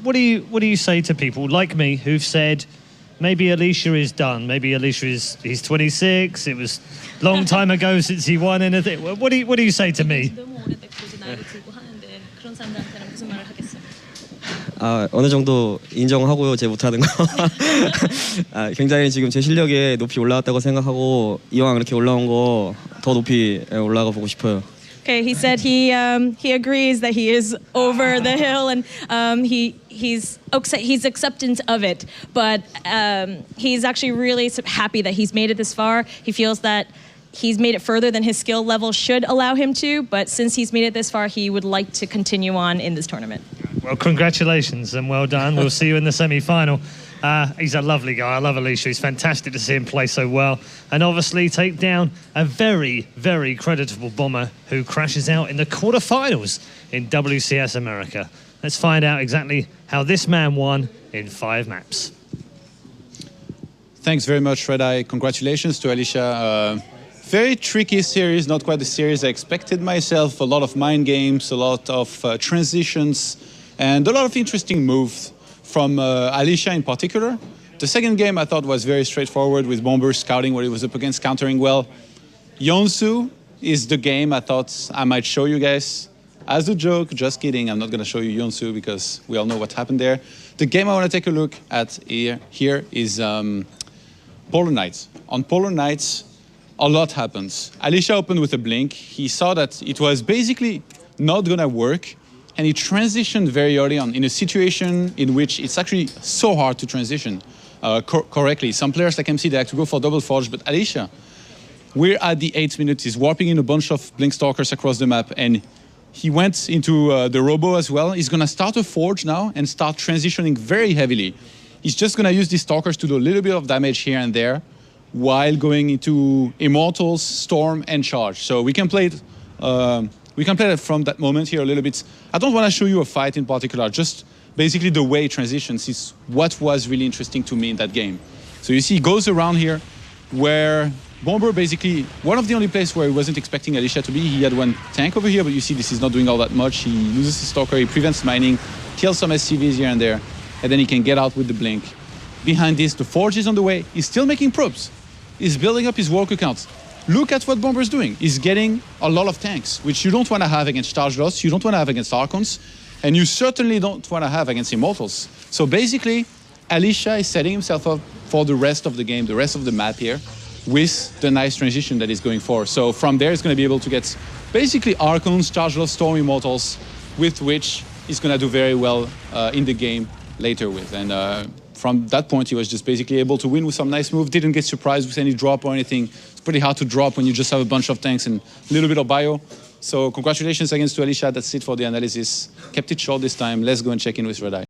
What do you say to people like me who've said, maybe Alicia is done. Maybe Alicia he's 26. It was a long time ago since he won anything. What do you say to me? 어느 정도 인정하고요. 제 못하는 거. 굉장히 지금 제 실력에 높이 올라왔다고 생각하고 이왕 이렇게 올라온 거 더 높이 올라가 보고 싶어요. Okay, he said he agrees that he is over the hill, and he's acceptant of it, but he's actually really happy that he's made it this far. He feels that he's made it further than his skill level should allow him to, but since he's made it this far, he would like to continue on in this tournament. Well, congratulations and well done. We'll see you in the semi-final. He's a lovely guy. I love Alicia. It's fantastic to see him play so well. And obviously take down a very, very creditable bomber who crashes out in the quarterfinals in WCS America. Let's find out exactly how this man won in 5 maps. Thanks very much, Ro8. Congratulations to Alicia. Very tricky series, not quite the series I expected myself. A lot of mind games, a lot of transitions, and a lot of interesting moves from Alicia in particular. The second game I thought was very straightforward with Bomber scouting what he was up against, countering well. Yonsu is the game I thought I might show you guys. As a joke, just kidding, I'm not going to show you Yonsu because we all know what happened there. The game I want to take a look at here is Polar Knights. On Polar Knights, a lot happens. Alicia opened with a blink. He saw that it was basically not going to work, and he transitioned very early on in a situation in which it's actually so hard to transition correctly. Some players like MC, they like to go for double forge, but Alicia, we're at the 8th minute. He's warping in a bunch of blink stalkers across the map, and he went into the robo as well. He's going to start a forge now and start transitioning very heavily. he's just going to use these Stalkers to do a little bit of damage here and there while going into Immortals, Storm, and Charge. So we can play it from that moment here a little bit. I don't want to show you a fight in particular, just basically the way it transitions is what was really interesting to me in that game. So you see he goes around here where Bomber basically, one of the only places where he wasn't expecting Alicia to be, he had one tank over here, but you see this is not doing all that much. He loses his Stalker, he prevents mining, kills some SCVs here and there, and then he can get out with the blink. Behind this, the Forge is on the way. He's still making probes. He's building up his work accounts. Look at what Bomber's doing. He's getting a lot of tanks, which you don't want to have against Charge Loss, you don't want to have against Archons, and you certainly don't want to have against Immortals. So basically, Alicia is setting himself up for the rest of the game, the rest of the map here, with the nice transition that he's going for. So from there, he's going to be able to get basically Archons, Charge Loss, Storm, Immortals, with which he's going to do very well in the game later with. And from that point, he was just basically able to win with some nice move, didn't get surprised with any drop or anything. It's pretty hard to drop when you just have a bunch of tanks and a little bit of bio. So congratulations again to Alicia. That's it for the analysis. Kept it short this time. Let's go and check in with Ro8.